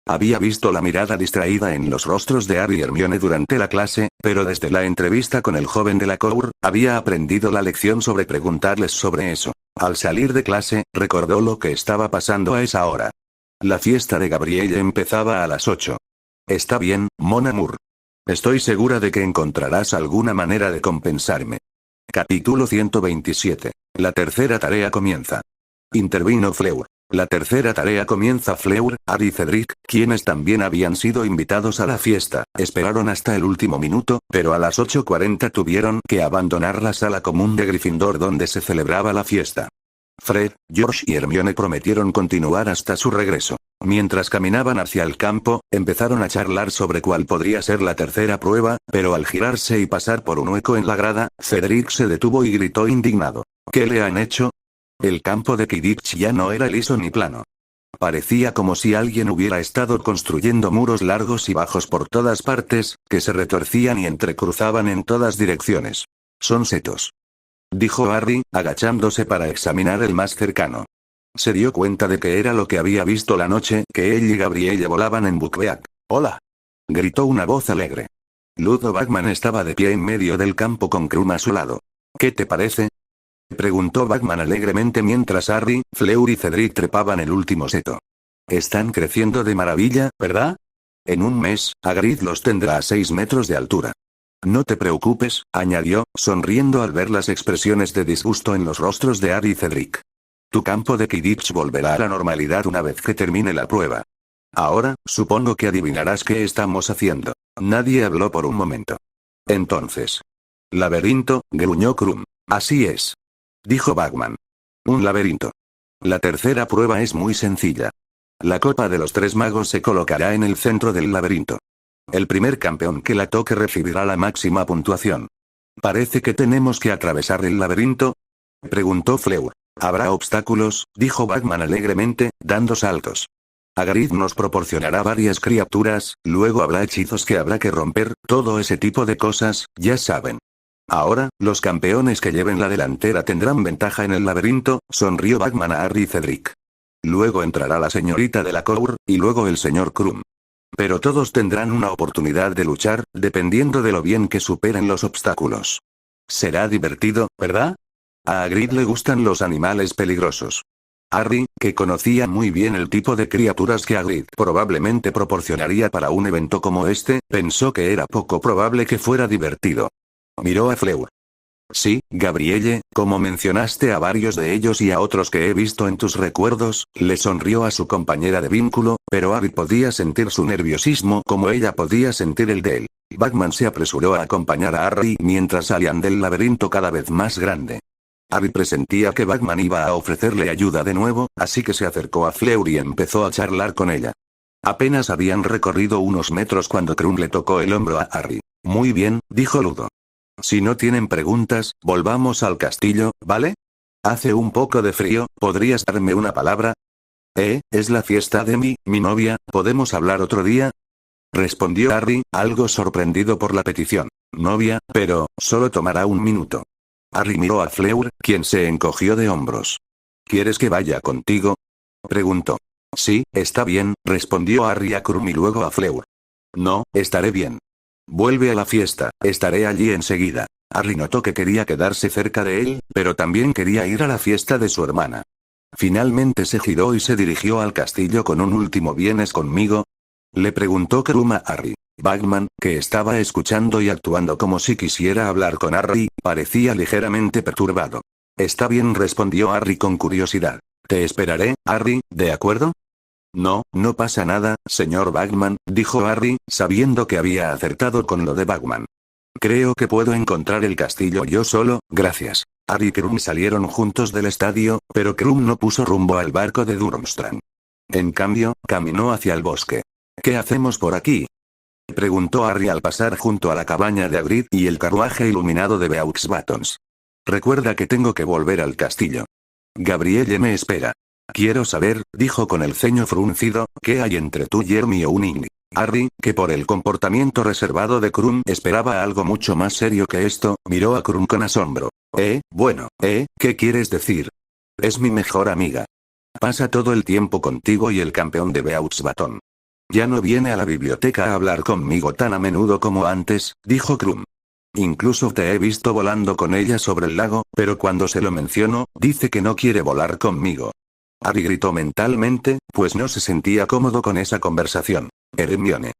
Había visto la mirada distraída en los rostros de Harry y Hermione durante la clase, pero desde la entrevista con el joven de la Cour, había aprendido la lección sobre preguntarles sobre eso. Al salir de clase, recordó lo que estaba pasando a esa hora. La fiesta de Gabrielle empezaba a las 8. Está bien, Mon Amour. Estoy segura de que encontrarás alguna manera de compensarme. Capítulo 127. La tercera tarea comienza. Intervino Fleur. La tercera tarea comienza. Fleur, Harry y Cedric, quienes también habían sido invitados a la fiesta, esperaron hasta el último minuto, pero a las 8:40 tuvieron que abandonar la sala común de Gryffindor donde se celebraba la fiesta. Fred, George y Hermione prometieron continuar hasta su regreso. Mientras caminaban hacia el campo, empezaron a charlar sobre cuál podría ser la tercera prueba, pero al girarse y pasar por un hueco en la grada, Cedric se detuvo y gritó indignado. ¿Qué le han hecho? El campo de Quidditch ya no era liso ni plano. Parecía como si alguien hubiera estado construyendo muros largos y bajos por todas partes, que se retorcían y entrecruzaban en todas direcciones. Son setos, dijo Harry, agachándose para examinar el más cercano. Se dio cuenta de que era lo que había visto la noche que él y Gabrielle volaban en Buckbeak. ¡Hola!, gritó una voz alegre. Ludo Bagman estaba de pie en medio del campo con Krum a su lado. ¿Qué te parece?, preguntó Bagman alegremente mientras Harry, Fleur y Cedric trepaban el último seto. Están creciendo de maravilla, ¿verdad? En un mes, Hagrid los tendrá a 6 metros de altura. No te preocupes, añadió, sonriendo al ver las expresiones de disgusto en los rostros de Harry y Cedric. Tu campo de Quidditch volverá a la normalidad una vez que termine la prueba. Ahora, supongo que adivinarás qué estamos haciendo. Nadie habló por un momento. Entonces. Laberinto, gruñó Krum. Así es, dijo Bagman. Un laberinto. La tercera prueba es muy sencilla. La copa de los 3 magos se colocará en el centro del laberinto. El primer campeón que la toque recibirá la máxima puntuación. ¿Parece que tenemos que atravesar el laberinto?, preguntó Fleur. Habrá obstáculos, dijo Bagman alegremente, dando saltos. Hagrid nos proporcionará varias criaturas, luego habrá hechizos que habrá que romper, todo ese tipo de cosas, ya saben. Ahora, los campeones que lleven la delantera tendrán ventaja en el laberinto, sonrió Bagman a Harry y Cedric. Luego entrará la señorita de la Cour, y luego el señor Krum. Pero todos tendrán una oportunidad de luchar, dependiendo de lo bien que superen los obstáculos. Será divertido, ¿verdad? A Hagrid le gustan los animales peligrosos. Harry, que conocía muy bien el tipo de criaturas que Hagrid probablemente proporcionaría para un evento como este, pensó que era poco probable que fuera divertido. Miró a Fleur. Sí, Gabrielle, como mencionaste a varios de ellos y a otros que he visto en tus recuerdos, le sonrió a su compañera de vínculo, pero Harry podía sentir su nerviosismo como ella podía sentir el de él. Bagman se apresuró a acompañar a Harry mientras salían del laberinto cada vez más grande. Harry presentía que Bagman iba a ofrecerle ayuda de nuevo, así que se acercó a Fleur y empezó a charlar con ella. Apenas habían recorrido unos metros cuando Krum le tocó el hombro a Harry. Muy bien, dijo Ludo. Si no tienen preguntas, volvamos al castillo, ¿vale? Hace un poco de frío, ¿podrías darme una palabra? Es la fiesta de mi novia, ¿podemos hablar otro día?, respondió Harry, algo sorprendido por la petición. Novia, pero, solo tomará un minuto. Harry miró a Fleur, quien se encogió de hombros. ¿Quieres que vaya contigo?, preguntó. Sí, está bien, respondió Harry a Krum y luego a Fleur. No, estaré bien. Vuelve a la fiesta, estaré allí enseguida. Harry notó que quería quedarse cerca de él, pero también quería ir a la fiesta de su hermana. Finalmente se giró y se dirigió al castillo con un último ¿vienes conmigo?, le preguntó Krum a Harry. Bagman, que estaba escuchando y actuando como si quisiera hablar con Harry, parecía ligeramente perturbado. Está bien, respondió Harry con curiosidad. Te esperaré, Harry, ¿de acuerdo? No, no pasa nada, señor Bagman, dijo Harry, sabiendo que había acertado con lo de Bagman. Creo que puedo encontrar el castillo yo solo, gracias. Harry y Krum salieron juntos del estadio, pero Krum no puso rumbo al barco de Durmstrang. En cambio, caminó hacia el bosque. ¿Qué hacemos por aquí?, preguntó Harry al pasar junto a la cabaña de Hagrid y el carruaje iluminado de Beaux Batons. Recuerda que tengo que volver al castillo. Gabrielle me espera. Quiero saber, dijo con el ceño fruncido, ¿qué hay entre tú y Hermione? Harry, que por el comportamiento reservado de Krum esperaba algo mucho más serio que esto, miró a Krum con asombro. Bueno, ¿qué quieres decir? Es mi mejor amiga. Pasa todo el tiempo contigo y el campeón de Beaux Baton. Ya no viene a la biblioteca a hablar conmigo tan a menudo como antes, dijo Krum. Incluso te he visto volando con ella sobre el lago, pero cuando se lo menciono, dice que no quiere volar conmigo. Harry gritó mentalmente, pues no se sentía cómodo con esa conversación. Hermione.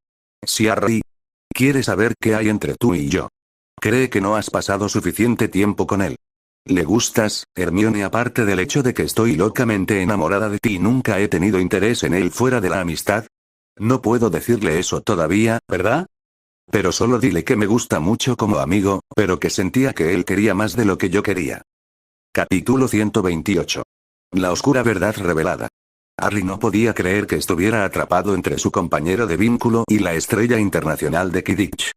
Si Harry quiere saber qué hay entre tú y yo. Cree que no has pasado suficiente tiempo con él. ¿Le gustas, Hermione, aparte del hecho de que estoy locamente enamorada de ti y nunca he tenido interés en él fuera de la amistad? No puedo decirle eso todavía, ¿verdad? Pero solo dile que me gusta mucho como amigo, pero que sentía que él quería más de lo que yo quería. Capítulo 128. La oscura verdad revelada. Harry no podía creer que estuviera atrapado entre su compañero de vínculo y la estrella internacional de Quidditch.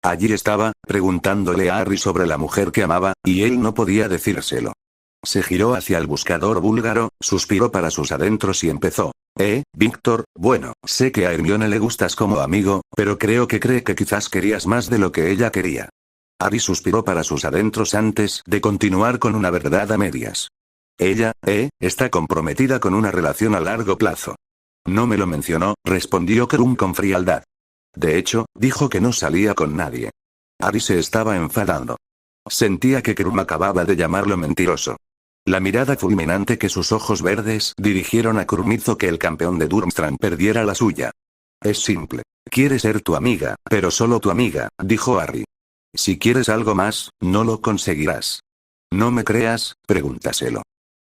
Allí estaba, preguntándole a Harry sobre la mujer que amaba, y él no podía decírselo. Se giró hacia el buscador búlgaro, suspiró para sus adentros y empezó. Víctor, bueno, sé que a Hermione le gustas como amigo, pero creo que cree que quizás querías más de lo que ella quería. Harry suspiró para sus adentros antes de continuar con una verdad a medias. Ella, está comprometida con una relación a largo plazo. No me lo mencionó, respondió Krum con frialdad. De hecho, dijo que no salía con nadie. Harry se estaba enfadando. Sentía que Krum acababa de llamarlo mentiroso. La mirada fulminante que sus ojos verdes dirigieron a Krum hizo que el campeón de Durmstrang perdiera la suya. Es simple. Quiere ser tu amiga, pero solo tu amiga, dijo Harry. Si quieres algo más, no lo conseguirás. ¿No me creas? Pregúntaselo.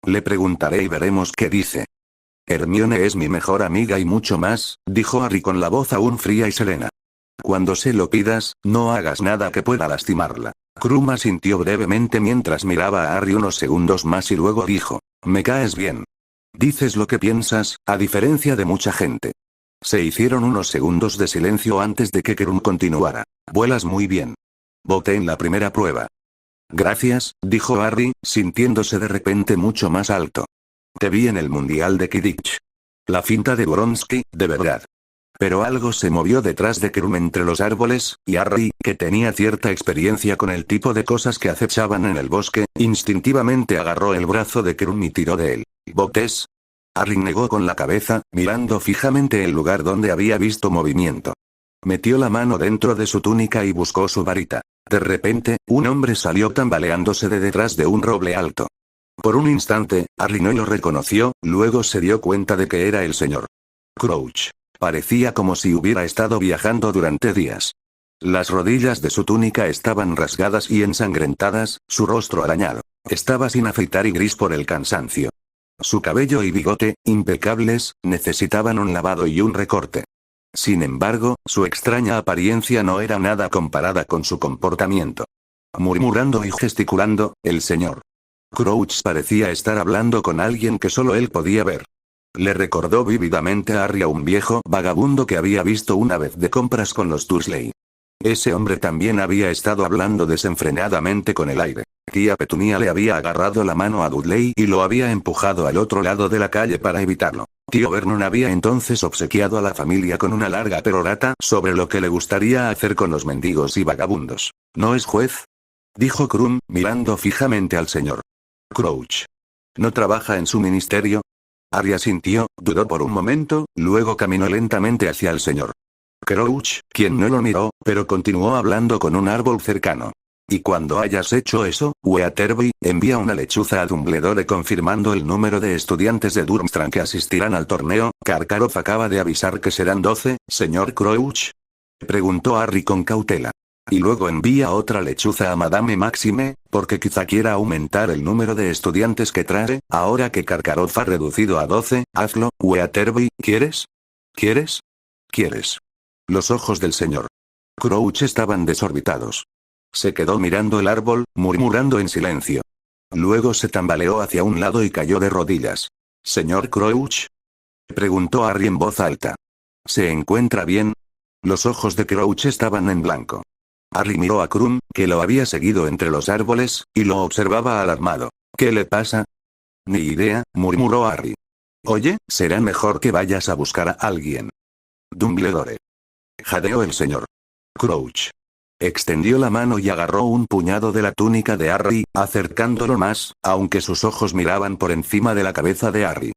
Le preguntaré y veremos qué dice. Hermione es mi mejor amiga y mucho más, dijo Harry con la voz aún fría y serena. Cuando se lo pidas, no hagas nada que pueda lastimarla. Krum asintió brevemente mientras miraba a Harry unos segundos más y luego dijo, me caes bien. Dices lo que piensas, a diferencia de mucha gente. Se hicieron unos segundos de silencio antes de que Krum continuara. Vuelas muy bien. Voté en la primera prueba. Gracias, dijo Harry, sintiéndose de repente mucho más alto. Te vi en el Mundial de Quidditch. La finta de Wronski, de verdad. Pero algo se movió detrás de Krum entre los árboles, y Harry, que tenía cierta experiencia con el tipo de cosas que acechaban en el bosque, instintivamente agarró el brazo de Krum y tiró de él. ¿Votes? Harry negó con la cabeza, mirando fijamente el lugar donde había visto movimiento. Metió la mano dentro de su túnica y buscó su varita. De repente, un hombre salió tambaleándose de detrás de un roble alto. Por un instante, Harry no lo reconoció, luego se dio cuenta de que era el señor Crouch. Parecía como si hubiera estado viajando durante días. Las rodillas de su túnica estaban rasgadas y ensangrentadas, su rostro arañado. Estaba sin afeitar y gris por el cansancio. Su cabello y bigote, impecables, necesitaban un lavado y un recorte. Sin embargo, su extraña apariencia no era nada comparada con su comportamiento. Murmurando y gesticulando, el señor Crouch parecía estar hablando con alguien que solo él podía ver. Le recordó vívidamente a Harry a un viejo vagabundo que había visto una vez de compras con los Dursley. Ese hombre también había estado hablando desenfrenadamente con el aire. Tía Petunia le había agarrado la mano a Dudley y lo había empujado al otro lado de la calle para evitarlo. Tío Vernon había entonces obsequiado a la familia con una larga perorata sobre lo que le gustaría hacer con los mendigos y vagabundos. ¿No es juez? Dijo Krum, mirando fijamente al señor Crouch. ¿No trabaja en su ministerio? Harry asintió, dudó por un momento, luego caminó lentamente hacia el señor Crouch, quien no lo miró, pero continuó hablando con un árbol cercano. Y cuando hayas hecho eso, Weatherby, envía una lechuza a Dumbledore confirmando el número de estudiantes de Durmstrang que asistirán al torneo. Karkaroff acaba de avisar que serán 12, señor Crouch. Preguntó Harry con cautela. Y luego envía otra lechuza a Madame Maxime, porque quizá quiera aumentar el número de estudiantes que trae, ahora que Karkaroff ha reducido a 12, hazlo, Weatherby, ¿quieres? ¿Quieres? ¿Quieres? Los ojos del señor Crouch estaban desorbitados. Se quedó mirando el árbol, murmurando en silencio. Luego se tambaleó hacia un lado y cayó de rodillas. ¿Señor Crouch? Preguntó Harry en voz alta. ¿Se encuentra bien? Los ojos de Crouch estaban en blanco. Harry miró a Krum, que lo había seguido entre los árboles, y lo observaba alarmado. ¿Qué le pasa? Ni idea, murmuró Harry. Oye, será mejor que vayas a buscar a alguien. Dumbledore. jadeó el señor Crouch. Extendió la mano y agarró un puñado de la túnica de Harry, acercándolo más, aunque sus ojos miraban por encima de la cabeza de Harry.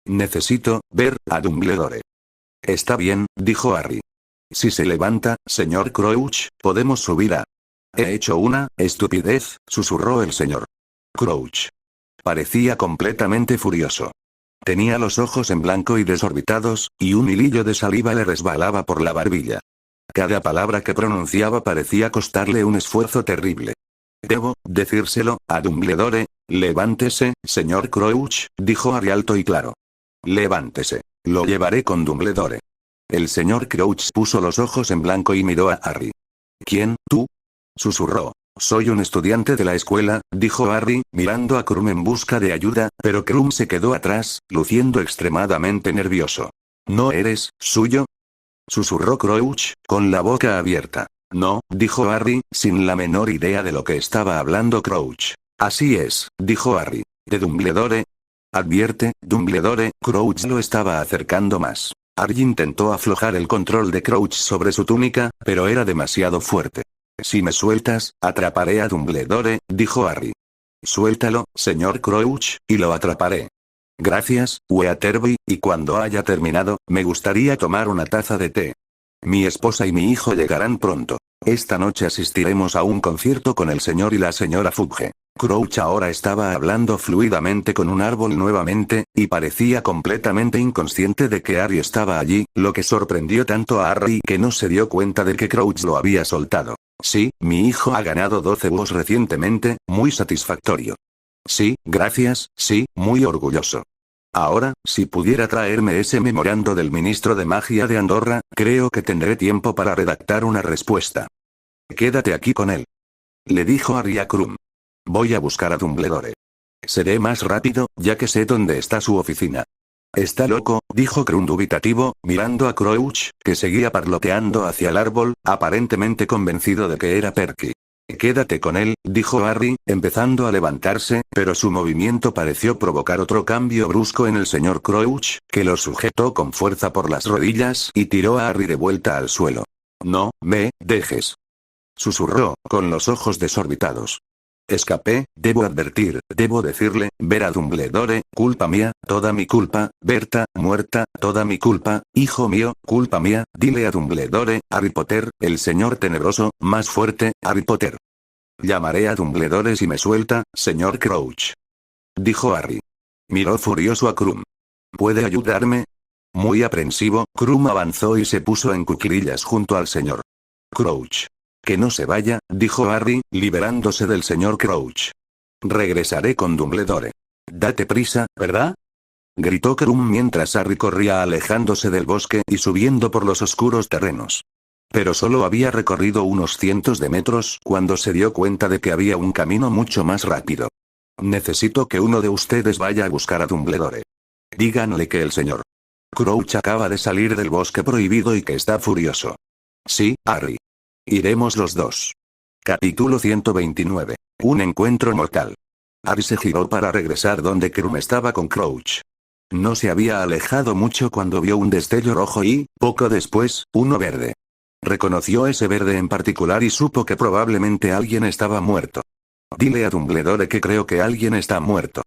Necesito ver a Dumbledore. Está bien, dijo Harry. Si se levanta, señor Crouch, podemos subir a... He hecho una estupidez, susurró el señor Crouch. Parecía completamente furioso. Tenía los ojos en blanco y desorbitados, y un hilillo de saliva le resbalaba por la barbilla. Cada palabra que pronunciaba parecía costarle un esfuerzo terrible. Debo decírselo a Dumbledore. Levántese, señor Crouch, dijo Harry alto y claro. Levántese. Lo llevaré con Dumbledore. El señor Crouch puso los ojos en blanco y miró a Harry. ¿Quién, tú? Susurró. Soy un estudiante de la escuela, dijo Harry, mirando a Krum en busca de ayuda, pero Krum se quedó atrás, luciendo extremadamente nervioso. ¿No eres suyo? Susurró Crouch, con la boca abierta. No, dijo Harry, sin la menor idea de lo que estaba hablando Crouch. Así es, dijo Harry. ¿De Dumbledore? Advierte, Dumbledore. Crouch lo estaba acercando más. Harry intentó aflojar el control de Crouch sobre su túnica, pero era demasiado fuerte. Si me sueltas, atraparé a Dumbledore, dijo Harry. Suéltalo, señor Crouch, y lo atraparé. Gracias, Weatherby, y cuando haya terminado, me gustaría tomar una taza de té. Mi esposa y mi hijo llegarán pronto. Esta noche asistiremos a un concierto con el señor y la señora Fudge. Crouch ahora estaba hablando fluidamente con un árbol nuevamente, y parecía completamente inconsciente de que Harry estaba allí, lo que sorprendió tanto a Harry que no se dio cuenta de que Crouch lo había soltado. Sí, mi hijo ha ganado 12 búhos recientemente, muy satisfactorio. Sí, gracias, sí, muy orgulloso. Ahora, si pudiera traerme ese memorando del ministro de magia de Andorra, creo que tendré tiempo para redactar una respuesta. Quédate aquí con él. Le dijo Harry a Krum. Voy a buscar a Dumbledore. Seré más rápido, ya que sé dónde está su oficina. Está loco, dijo Krum dubitativo, mirando a Crouch, que seguía parloteando hacia el árbol, aparentemente convencido de que era Perky. Quédate con él, dijo Harry, empezando a levantarse, pero su movimiento pareció provocar otro cambio brusco en el señor Crouch, que lo sujetó con fuerza por las rodillas y tiró a Harry de vuelta al suelo. No me dejes. Susurró, con los ojos desorbitados. Escapé, debo advertir, debo decirle, ver a Dumbledore, culpa mía, toda mi culpa, Berta, muerta, toda mi culpa, hijo mío, culpa mía, dile a Dumbledore, Harry Potter, el señor tenebroso, más fuerte, Harry Potter. Llamaré a Dumbledore si me suelta, señor Crouch. Dijo Harry. Miró furioso a Krum. ¿Puede ayudarme? Muy aprensivo, Krum avanzó y se puso en cuclillas junto al señor Crouch. Que no se vaya, dijo Harry, liberándose del señor Crouch. Regresaré con Dumbledore. Date prisa, ¿verdad? Gritó Krum mientras Harry corría alejándose del bosque y subiendo por los oscuros terrenos. Pero solo había recorrido unos cientos de metros cuando se dio cuenta de que había un camino mucho más rápido. Necesito que uno de ustedes vaya a buscar a Dumbledore. Díganle que el señor Crouch acaba de salir del bosque prohibido y que está furioso. Sí, Harry. Iremos los dos. Capítulo 129. Un encuentro mortal. Harry se giró para regresar donde Krum estaba con Crouch. No se había alejado mucho cuando vio un destello rojo y, poco después, uno verde. Reconoció ese verde en particular y supo que probablemente alguien estaba muerto. Dile a Dumbledore que creo que alguien está muerto.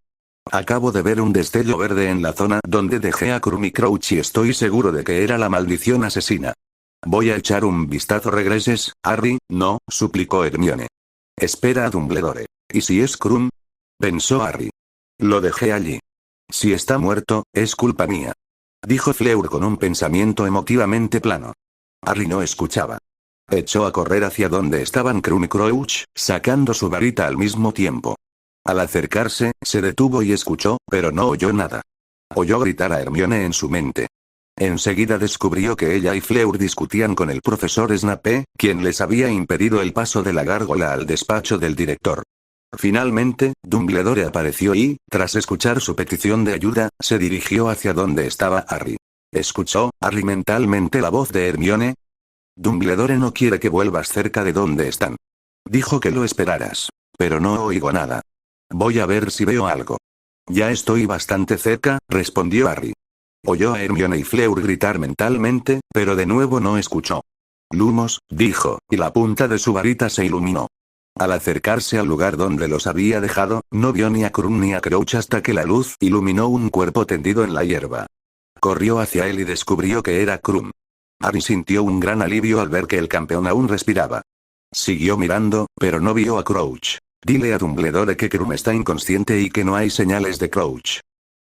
Acabo de ver un destello verde en la zona donde dejé a Krum y Crouch y estoy seguro de que era la maldición asesina. Voy a echar un vistazo. ¿Regreses, Harry? No, suplicó Hermione. Espera a Dumbledore. ¿Y si es Krum? Pensó Harry. Lo dejé allí. Si está muerto, es culpa mía. Dijo Fleur con un pensamiento emotivamente plano. Harry no escuchaba. Echó a correr hacia donde estaban Krum y Crouch, sacando su varita al mismo tiempo. Al acercarse, se detuvo y escuchó, pero no oyó nada. Oyó gritar a Hermione en su mente. Enseguida descubrió que ella y Fleur discutían con el profesor Snape, quien les había impedido el paso de la gárgola al despacho del director. Finalmente, Dumbledore apareció y, tras escuchar su petición de ayuda, se dirigió hacia donde estaba Harry. ¿Escuchó, Harry, mentalmente la voz de Hermione? Dumbledore no quiere que vuelvas cerca de donde están. Dijo que lo esperaras. Pero no oigo nada. Voy a ver si veo algo. Ya estoy bastante cerca, respondió Harry. Oyó a Hermione y Fleur gritar mentalmente, pero de nuevo no escuchó. Lumos, dijo, y la punta de su varita se iluminó. Al acercarse al lugar donde los había dejado, no vio ni a Krum ni a Crouch hasta que la luz iluminó un cuerpo tendido en la hierba. Corrió hacia él y descubrió que era Krum. Harry sintió un gran alivio al ver que el campeón aún respiraba. Siguió mirando, pero no vio a Crouch. Dile a Dumbledore que Krum está inconsciente y que no hay señales de Crouch.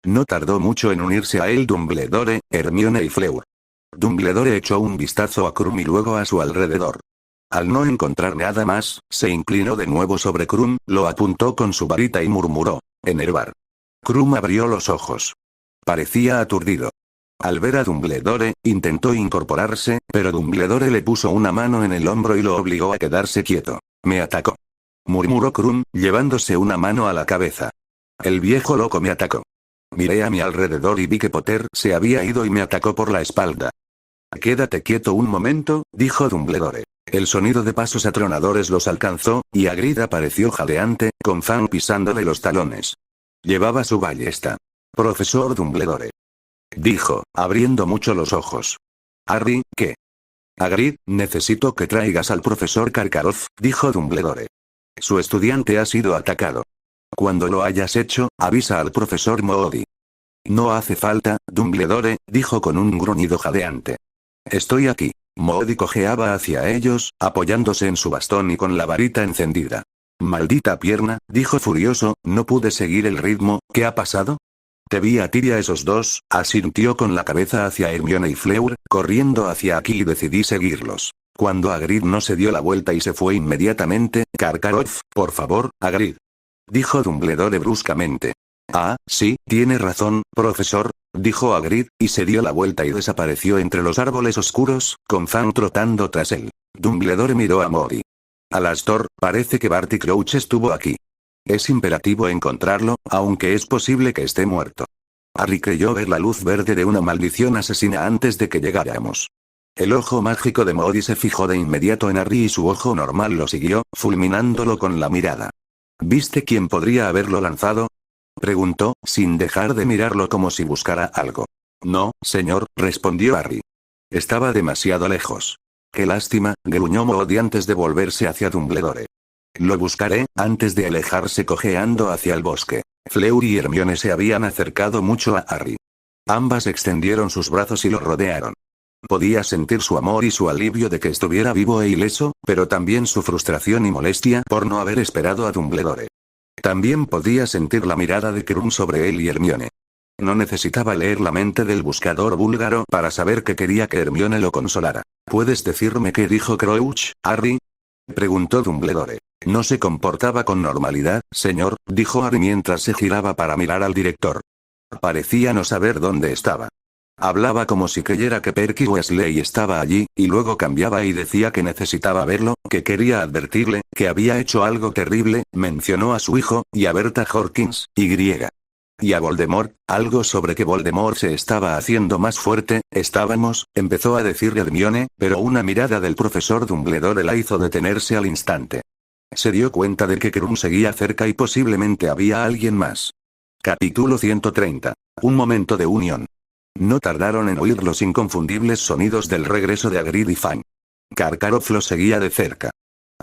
No tardó mucho en unirse a él Dumbledore, Hermione y Fleur. Dumbledore echó un vistazo a Krum y luego a su alrededor. Al no encontrar nada más, se inclinó de nuevo sobre Krum, lo apuntó con su varita y murmuró: Enervar. Krum abrió los ojos. Parecía aturdido. Al ver a Dumbledore, intentó incorporarse, pero Dumbledore le puso una mano en el hombro y lo obligó a quedarse quieto. Me atacó, murmuró Krum, llevándose una mano a la cabeza. El viejo loco me atacó. Miré a mi alrededor y vi que Potter se había ido y me atacó por la espalda. Quédate quieto un momento, dijo Dumbledore. El sonido de pasos atronadores los alcanzó, y Hagrid apareció jadeante, con Fang pisándole los talones. Llevaba su ballesta. Profesor Dumbledore, dijo, abriendo mucho los ojos. Harry, ¿qué? Hagrid, necesito que traigas al profesor Karkaroff, dijo Dumbledore. Su estudiante ha sido atacado. Cuando lo hayas hecho, avisa al profesor Moody. No hace falta, Dumbledore, dijo con un gruñido jadeante. Estoy aquí. Moody cojeaba hacia ellos, apoyándose en su bastón y con la varita encendida. Maldita pierna, dijo furioso, no pude seguir el ritmo, ¿qué ha pasado? Te vi a ti y a esos dos, asintió con la cabeza hacia Hermione y Fleur, corriendo hacia aquí y decidí seguirlos. Cuando Hagrid no se dio la vuelta y se fue inmediatamente, Karkaroff, por favor, Hagrid, dijo Dumbledore bruscamente. Ah, sí, tiene razón, profesor, dijo Hagrid, y se dio la vuelta y desapareció entre los árboles oscuros, con Fang trotando tras él. Dumbledore miró a Moody. Alastor, parece que Barty Crouch estuvo aquí. Es imperativo encontrarlo, aunque es posible que esté muerto. Harry creyó ver la luz verde de una maldición asesina antes de que llegáramos. El ojo mágico de Moody se fijó de inmediato en Harry y su ojo normal lo siguió, fulminándolo con la mirada. ¿Viste quién podría haberlo lanzado? Preguntó, sin dejar de mirarlo como si buscara algo. No, señor, respondió Harry. Estaba demasiado lejos. Qué lástima, gruñó Moody antes de volverse hacia Dumbledore. Lo buscaré, antes de alejarse cojeando hacia el bosque. Fleur y Hermione se habían acercado mucho a Harry. Ambas extendieron sus brazos y lo rodearon. Podía sentir su amor y su alivio de que estuviera vivo e ileso, pero también su frustración y molestia por no haber esperado a Dumbledore. También podía sentir la mirada de Krum sobre él y Hermione. No necesitaba leer la mente del buscador búlgaro para saber que quería que Hermione lo consolara. ¿Puedes decirme qué dijo Crouch, Harry? Preguntó Dumbledore. No se comportaba con normalidad, señor, dijo Harry mientras se giraba para mirar al director. Parecía no saber dónde estaba. Hablaba como si creyera que Perky Weasley estaba allí, y luego cambiaba y decía que necesitaba verlo, que quería advertirle, que había hecho algo terrible, mencionó a su hijo, y a Berta Jorkins, y a Voldemort, algo sobre que Voldemort se estaba haciendo más fuerte, empezó a decir Hermione, pero una mirada del profesor Dumbledore la hizo detenerse al instante. Se dio cuenta de que Krum seguía cerca y posiblemente había alguien más. Capítulo 130. Un momento de unión. No tardaron en oír los inconfundibles sonidos del regreso de Hagrid y Fang. Karkaroff lo seguía de cerca.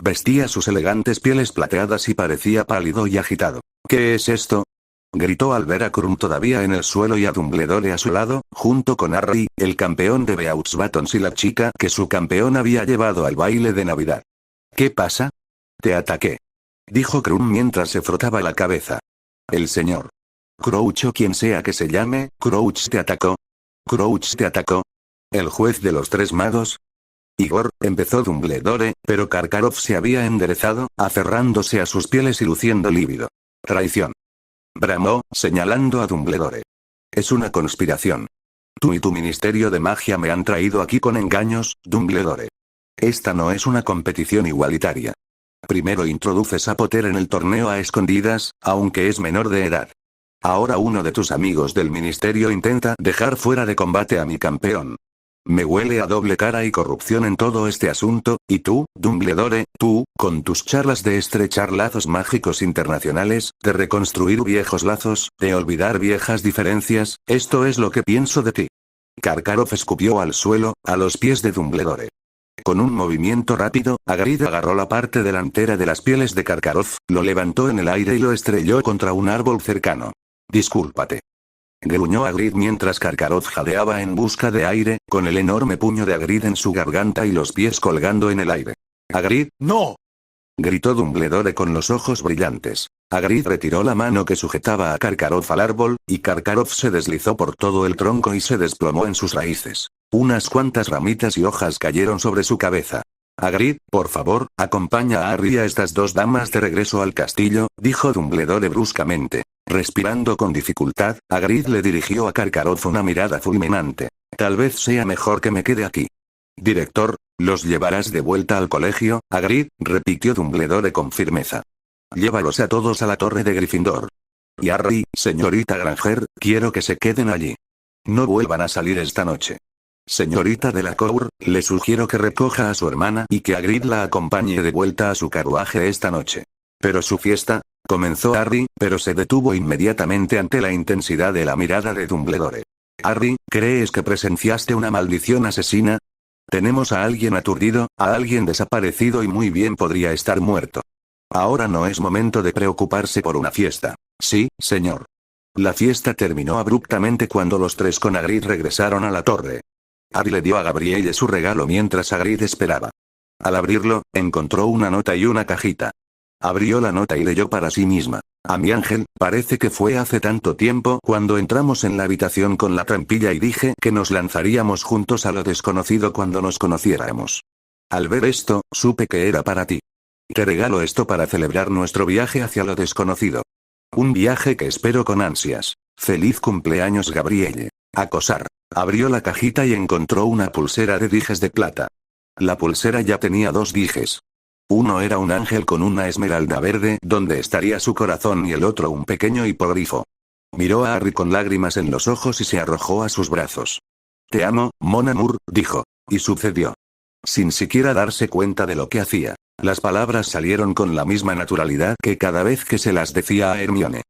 Vestía sus elegantes pieles plateadas y parecía pálido y agitado. ¿Qué es esto?, gritó al ver a Krum todavía en el suelo y a Dumbledore a su lado, junto con Harry, el campeón de Beaux Batons y la chica que su campeón había llevado al baile de Navidad. ¿Qué pasa? Te ataqué, dijo Krum mientras se frotaba la cabeza. El señor Crouch o quien sea que se llame, Crouch te atacó. Crouch te atacó. ¿El juez de los tres magos? Igor, empezó Dumbledore, pero Karkaroff se había enderezado, aferrándose a sus pieles y luciendo lívido. Traición, bramó, señalando a Dumbledore. Es una conspiración. Tú y tu ministerio de magia me han traído aquí con engaños, Dumbledore. Esta no es una competición igualitaria. Primero introduces a Potter en el torneo a escondidas, aunque es menor de edad. Ahora uno de tus amigos del ministerio intenta dejar fuera de combate a mi campeón. Me huele a doble cara y corrupción en todo este asunto, y tú, Dumbledore, tú, con tus charlas de estrechar lazos mágicos internacionales, de reconstruir viejos lazos, de olvidar viejas diferencias, esto es lo que pienso de ti. Karkaroff escupió al suelo, a los pies de Dumbledore. Con un movimiento rápido, Hagrid agarró la parte delantera de las pieles de Karkaroff, lo levantó en el aire y lo estrelló contra un árbol cercano. Discúlpate. Gruñó Hagrid mientras Karkaroff jadeaba en busca de aire, con el enorme puño de Hagrid en su garganta y los pies colgando en el aire. ¡Hagrid, no! Gritó Dumbledore con los ojos brillantes. Hagrid retiró la mano que sujetaba a Karkaroff al árbol, y Karkaroff se deslizó por todo el tronco y se desplomó en sus raíces. Unas cuantas ramitas y hojas cayeron sobre su cabeza. Hagrid, por favor, acompaña a Harry y a estas dos damas de regreso al castillo, dijo Dumbledore bruscamente. Respirando con dificultad, Hagrid le dirigió a Karkaroff una mirada fulminante. Tal vez sea mejor que me quede aquí. Director, ¿los llevarás de vuelta al colegio, Hagrid?, repitió Dumbledore con firmeza. Llévalos a todos a la torre de Gryffindor. Y Harry, señorita Granger, quiero que se queden allí. No vuelvan a salir esta noche. Señorita Delacour, le sugiero que recoja a su hermana y que Hagrid la acompañe de vuelta a su carruaje esta noche. Pero su fiesta, comenzó Harry, pero se detuvo inmediatamente ante la intensidad de la mirada de Dumbledore. Harry, ¿crees que presenciaste una maldición asesina? Tenemos a alguien aturdido, a alguien desaparecido y muy bien podría estar muerto. Ahora no es momento de preocuparse por una fiesta. Sí, señor. La fiesta terminó abruptamente cuando los tres con Hagrid regresaron a la torre. Harry le dio a Gabrielle su regalo mientras Hagrid esperaba. Al abrirlo, encontró una nota y una cajita. Abrió la nota y leyó para sí misma. A mi ángel, parece que fue hace tanto tiempo cuando entramos en la habitación con la trampilla y dije que nos lanzaríamos juntos a lo desconocido cuando nos conociéramos. Al ver esto, supe que era para ti. Te regalo esto para celebrar nuestro viaje hacia lo desconocido. Un viaje que espero con ansias. Feliz cumpleaños, Gabrielle. Acosar. Abrió la cajita y encontró una pulsera de dijes de plata. La pulsera ya tenía dos dijes. Uno era un ángel con una esmeralda verde donde estaría su corazón y el otro un pequeño hipogrifo. Miró a Harry con lágrimas en los ojos y se arrojó a sus brazos. Te amo, Mon Amour, dijo. Y sucedió. Sin siquiera darse cuenta de lo que hacía. Las palabras salieron con la misma naturalidad que cada vez que se las decía a Hermione.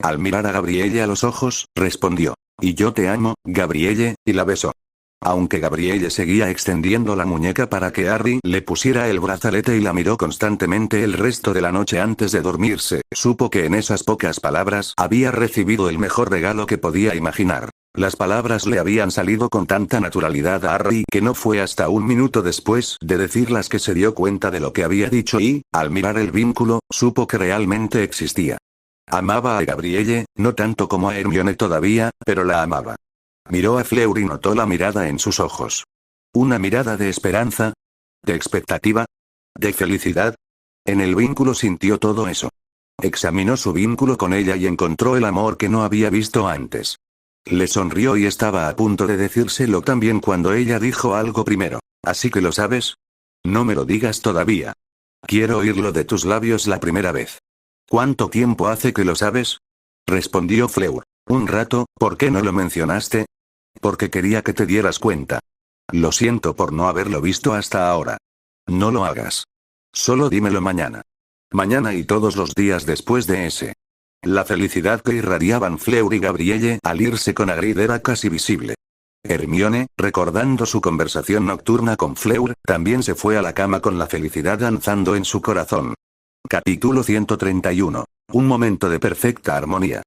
Al mirar a Gabrielle a los ojos, respondió. Y yo te amo, Gabrielle, y la besó. Aunque Gabrielle seguía extendiendo la muñeca para que Harry le pusiera el brazalete y la miró constantemente el resto de la noche antes de dormirse, supo que en esas pocas palabras había recibido el mejor regalo que podía imaginar. Las palabras le habían salido con tanta naturalidad a Harry que no fue hasta un minuto después de decirlas que se dio cuenta de lo que había dicho y, al mirar el vínculo, supo que realmente existía. Amaba a Gabrielle, no tanto como a Hermione todavía, pero la amaba. Miró a Fleur y notó la mirada en sus ojos. ¿Una mirada de esperanza? ¿De expectativa? ¿De felicidad? En el vínculo sintió todo eso. Examinó su vínculo con ella y encontró el amor que no había visto antes. Le sonrió y estaba a punto de decírselo también cuando ella dijo algo primero. ¿Así que lo sabes? No me lo digas todavía. Quiero oírlo de tus labios la primera vez. ¿Cuánto tiempo hace que lo sabes? Respondió Fleur. Un rato. ¿Por qué no lo mencionaste? Porque quería que te dieras cuenta. Lo siento por no haberlo visto hasta ahora. No lo hagas. Solo dímelo mañana. Mañana y todos los días después de ese. La felicidad que irradiaban Fleur y Gabrielle al irse con Hagrid era casi visible. Hermione, recordando su conversación nocturna con Fleur, también se fue a la cama con la felicidad danzando en su corazón. Capítulo 131. Un momento de perfecta armonía.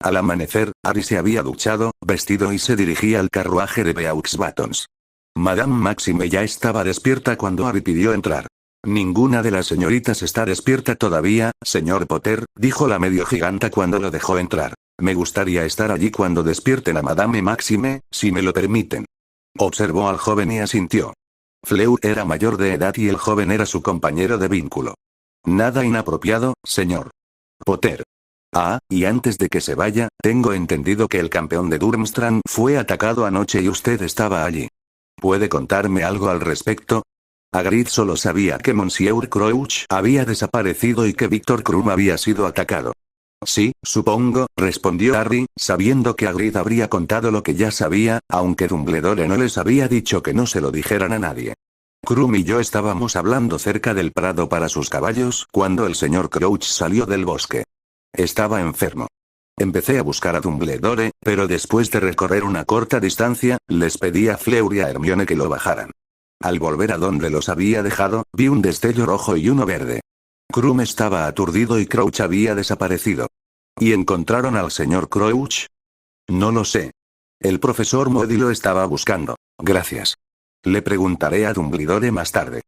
Al amanecer, Harry se había duchado, vestido y se dirigía al carruaje de Beaux Batons. Madame Maxime ya estaba despierta cuando Harry pidió entrar. Ninguna de las señoritas está despierta todavía, señor Potter, dijo la medio giganta cuando lo dejó entrar. Me gustaría estar allí cuando despierten a Madame Maxime, si me lo permiten. Observó al joven y asintió. Fleur era mayor de edad y el joven era su compañero de vínculo. Nada inapropiado, señor Potter. Ah, y antes de que se vaya, tengo entendido que el campeón de Durmstrang fue atacado anoche y usted estaba allí. ¿Puede contarme algo al respecto? Hagrid solo sabía que Monsieur Crouch había desaparecido y que Víctor Krum había sido atacado. Sí, supongo, respondió Harry, sabiendo que Hagrid habría contado lo que ya sabía, aunque Dumbledore no les había dicho que no se lo dijeran a nadie. Krum y yo estábamos hablando cerca del prado para sus caballos cuando el señor Crouch salió del bosque. Estaba enfermo. Empecé a buscar a Dumbledore, pero después de recorrer una corta distancia, les pedí a Fleur y a Hermione que lo bajaran. Al volver a donde los había dejado, vi un destello rojo y uno verde. Krum estaba aturdido y Crouch había desaparecido. ¿Y encontraron al señor Crouch? No lo sé. El profesor Moody lo estaba buscando. Gracias. Le preguntaré a Dumbledore más tarde.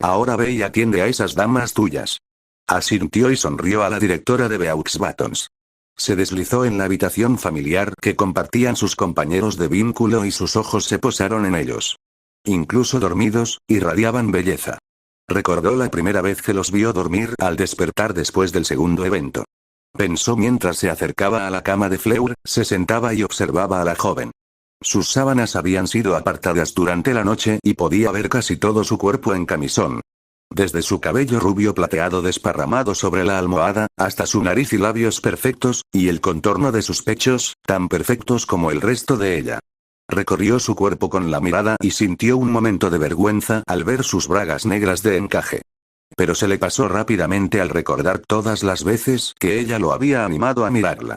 Ahora ve y atiende a esas damas tuyas. Asintió y sonrió a la directora de Beaux Batons. Se deslizó en la habitación familiar que compartían sus compañeros de vínculo y sus ojos se posaron en ellos. Incluso dormidos, irradiaban belleza. Recordó la primera vez que los vio dormir al despertar después del segundo evento. Pensó mientras se acercaba a la cama de Fleur, se sentaba y observaba a la joven. Sus sábanas habían sido apartadas durante la noche y podía ver casi todo su cuerpo en camisón. Desde su cabello rubio plateado desparramado sobre la almohada, hasta su nariz y labios perfectos, y el contorno de sus pechos, tan perfectos como el resto de ella. Recorrió su cuerpo con la mirada y sintió un momento de vergüenza al ver sus bragas negras de encaje. Pero se le pasó rápidamente al recordar todas las veces que ella lo había animado a mirarla.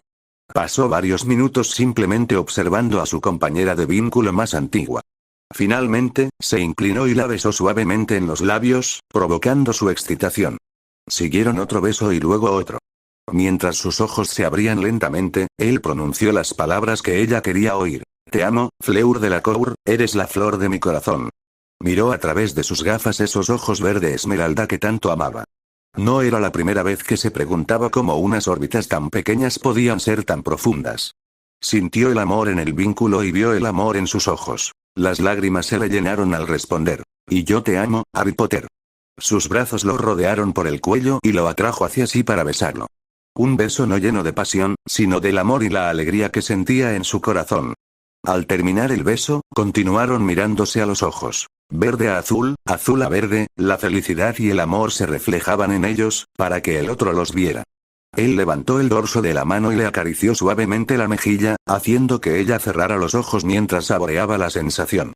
Pasó varios minutos simplemente observando a su compañera de vínculo más antigua. Finalmente, se inclinó y la besó suavemente en los labios, provocando su excitación. Siguieron otro beso y luego otro. Mientras sus ojos se abrían lentamente, él pronunció las palabras que ella quería oír. Te amo, Fleur Delacour, eres la flor de mi corazón. Miró a través de sus gafas esos ojos verde esmeralda que tanto amaba. No era la primera vez que se preguntaba cómo unas órbitas tan pequeñas podían ser tan profundas. Sintió el amor en el vínculo y vio el amor en sus ojos. Las lágrimas se le llenaron al responder. Y yo te amo, Harry Potter. Sus brazos lo rodearon por el cuello y lo atrajo hacia sí para besarlo. Un beso no lleno de pasión, sino del amor y la alegría que sentía en su corazón. Al terminar el beso, continuaron mirándose a los ojos. Verde a azul, azul a verde, la felicidad y el amor se reflejaban en ellos, para que el otro los viera. Él levantó el dorso de la mano y le acarició suavemente la mejilla, haciendo que ella cerrara los ojos mientras saboreaba la sensación.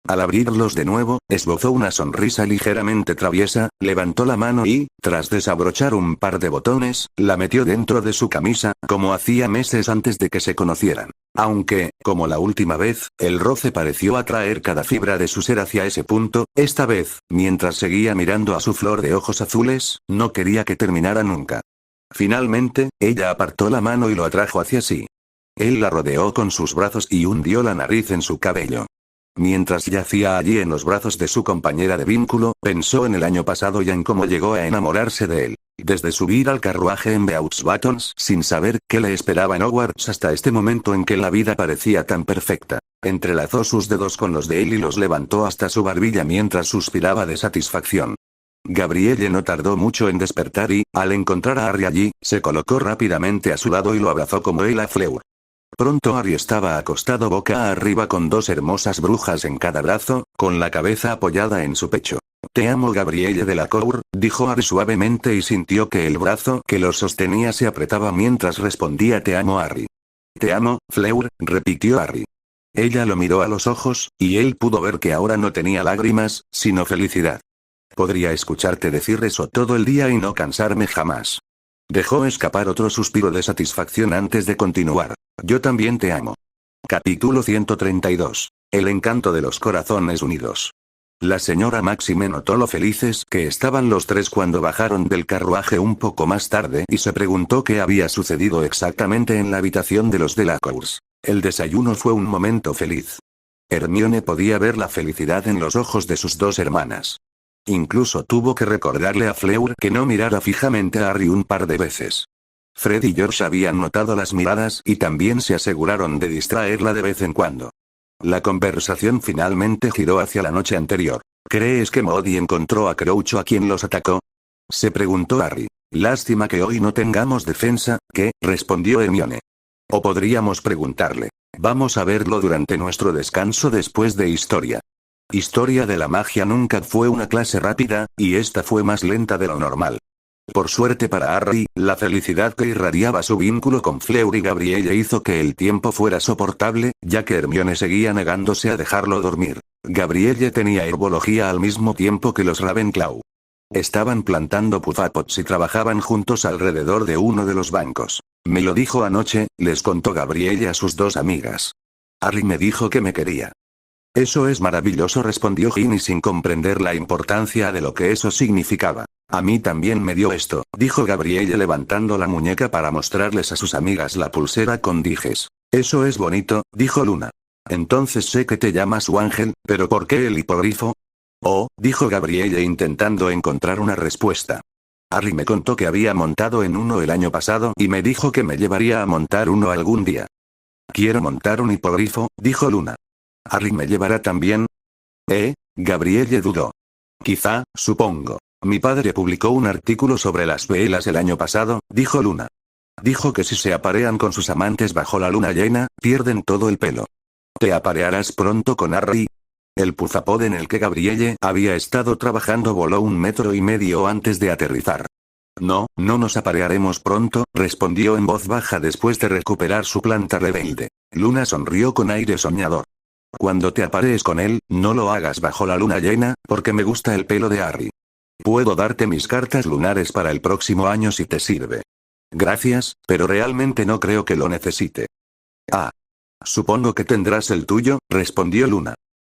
Al abrirlos de nuevo, esbozó una sonrisa ligeramente traviesa, levantó la mano y, tras desabrochar un par de botones, la metió dentro de su camisa, como hacía meses antes de que se conocieran. Aunque, como la última vez, el roce pareció atraer cada fibra de su ser hacia ese punto, esta vez, mientras seguía mirando a su flor de ojos azules, no quería que terminara nunca. Finalmente, ella apartó la mano y lo atrajo hacia sí. Él la rodeó con sus brazos y hundió la nariz en su cabello. Mientras yacía allí en los brazos de su compañera de vínculo, pensó en el año pasado y en cómo llegó a enamorarse de él. Desde subir al carruaje en Beaux Batons sin saber qué le esperaba en Hogwarts hasta este momento en que la vida parecía tan perfecta. Entrelazó sus dedos con los de él y los levantó hasta su barbilla mientras suspiraba de satisfacción. Gabrielle no tardó mucho en despertar y, al encontrar a Harry allí, se colocó rápidamente a su lado y lo abrazó como él a Fleur. Pronto Harry estaba acostado boca arriba con dos hermosas brujas en cada brazo, con la cabeza apoyada en su pecho. Te amo, Gabrielle Delacour, dijo Harry suavemente y sintió que el brazo que lo sostenía se apretaba mientras respondía te amo, Harry. Te amo, Fleur, repitió Harry. Ella lo miró a los ojos, y él pudo ver que ahora no tenía lágrimas, sino felicidad. Podría escucharte decir eso todo el día y no cansarme jamás. Dejó escapar otro suspiro de satisfacción antes de continuar. Yo también te amo. Capítulo 132. El encanto de los corazones unidos. La señora Maxime notó lo felices que estaban los tres cuando bajaron del carruaje un poco más tarde y se preguntó qué había sucedido exactamente en la habitación de los Delacours. El desayuno fue un momento feliz. Hermione podía ver la felicidad en los ojos de sus dos hermanas. Incluso tuvo que recordarle a Fleur que no mirara fijamente a Harry un par de veces. Fred y George habían notado las miradas y también se aseguraron de distraerla de vez en cuando. La conversación finalmente giró hacia la noche anterior. ¿Crees que Moody encontró a Crouch a quien los atacó? Se preguntó Harry. Lástima que hoy no tengamos defensa, ¿qué? Respondió Hermione. O podríamos preguntarle. Vamos a verlo durante nuestro descanso después de historia. Historia de la magia nunca fue una clase rápida, y esta fue más lenta de lo normal. Por suerte para Harry, la felicidad que irradiaba su vínculo con Fleur y Gabrielle hizo que el tiempo fuera soportable, ya que Hermione seguía negándose a dejarlo dormir. Gabrielle tenía herbología al mismo tiempo que los Ravenclaw. Estaban plantando Puffapots y trabajaban juntos alrededor de uno de los bancos. Me lo dijo anoche, les contó Gabrielle a sus dos amigas. Harry me dijo que me quería. Eso es maravilloso, respondió Ginny sin comprender la importancia de lo que eso significaba. A mí también me dio esto, dijo Gabrielle levantando la muñeca para mostrarles a sus amigas la pulsera con dijes. Eso es bonito, dijo Luna. Entonces sé que te llamas su ángel, pero ¿por qué el hipogrifo? Oh, dijo Gabrielle intentando encontrar una respuesta. Harry me contó que había montado en uno el año pasado y me dijo que me llevaría a montar uno algún día. Quiero montar un hipogrifo, dijo Luna. ¿Harry me llevará también? Gabrielle dudó. Quizá, supongo. Mi padre publicó un artículo sobre las velas el año pasado, dijo Luna. Dijo que si se aparean con sus amantes bajo la luna llena, pierden todo el pelo. ¿Te aparearás pronto con Harry? El puzapod en el que Gabrielle había estado trabajando voló 1,5 metros antes de aterrizar. No, no nos aparearemos pronto, respondió en voz baja después de recuperar su planta rebelde. Luna sonrió con aire soñador. Cuando te aparees con él, no lo hagas bajo la luna llena, porque me gusta el pelo de Harry. Puedo darte mis cartas lunares para el próximo año si te sirve. Gracias, pero realmente no creo que lo necesite. Ah. Supongo que tendrás el tuyo, respondió Luna.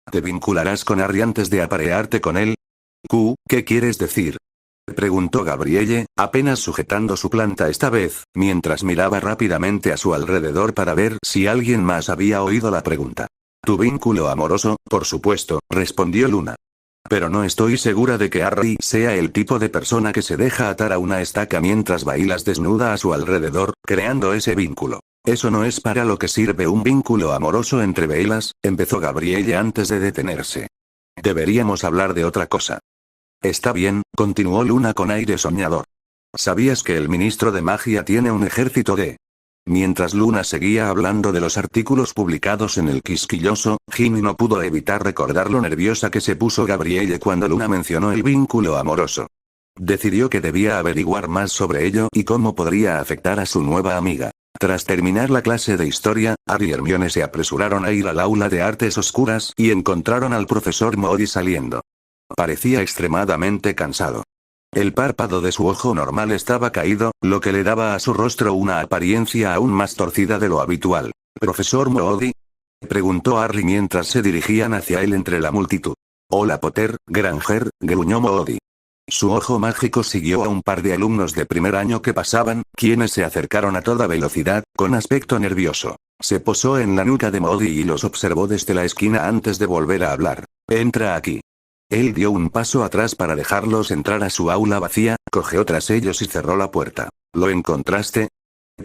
¿Te vincularás con Harry antes de aparearte con él? ¿Qué quieres decir? Preguntó Gabrielle, apenas sujetando su planta esta vez, mientras miraba rápidamente a su alrededor para ver si alguien más había oído la pregunta. Tu vínculo amoroso, por supuesto, respondió Luna. Pero no estoy segura de que Harry sea el tipo de persona que se deja atar a una estaca mientras bailas desnuda a su alrededor, creando ese vínculo. Eso no es para lo que sirve un vínculo amoroso entre velas, empezó Gabrielle antes de detenerse. Deberíamos hablar de otra cosa. Está bien, continuó Luna con aire soñador. ¿Sabías que el ministro de magia tiene un ejército de...? Mientras Luna seguía hablando de los artículos publicados en el Quisquilloso, Ginny no pudo evitar recordar lo nerviosa que se puso Gabrielle cuando Luna mencionó el vínculo amoroso. Decidió que debía averiguar más sobre ello y cómo podría afectar a su nueva amiga. Tras terminar la clase de historia, Harry y Hermione se apresuraron a ir al aula de artes oscuras y encontraron al profesor Moody saliendo. Parecía extremadamente cansado. El párpado de su ojo normal estaba caído, lo que le daba a su rostro una apariencia aún más torcida de lo habitual. ¿Profesor Moody?, preguntó Harry mientras se dirigían hacia él entre la multitud. Hola Potter, Granger, gruñó Moody. Su ojo mágico siguió a un par de alumnos de primer año que pasaban, quienes se acercaron a toda velocidad, con aspecto nervioso. Se posó en la nuca de Moody y los observó desde la esquina antes de volver a hablar. Entra aquí. Él dio un paso atrás para dejarlos entrar a su aula vacía, cogió tras ellos y cerró la puerta. ¿Lo encontraste?,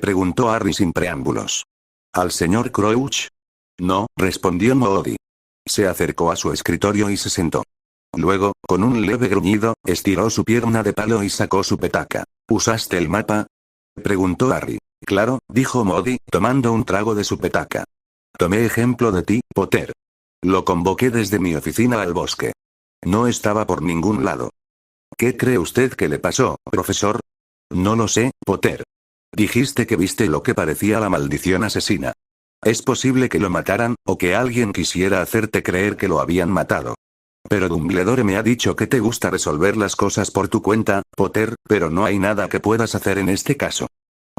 preguntó Harry sin preámbulos. ¿Al señor Crouch? No, respondió Moody. Se acercó a su escritorio y se sentó. Luego, con un leve gruñido, estiró su pierna de palo y sacó su petaca. ¿Usaste el mapa?, preguntó Harry. Claro, dijo Moody, tomando un trago de su petaca. Tomé ejemplo de ti, Potter. Lo convoqué desde mi oficina al bosque. No estaba por ningún lado. ¿Qué cree usted que le pasó, profesor? No lo sé, Potter. Dijiste que viste lo que parecía la maldición asesina. Es posible que lo mataran, o que alguien quisiera hacerte creer que lo habían matado. Pero Dumbledore me ha dicho que te gusta resolver las cosas por tu cuenta, Potter, pero no hay nada que puedas hacer en este caso.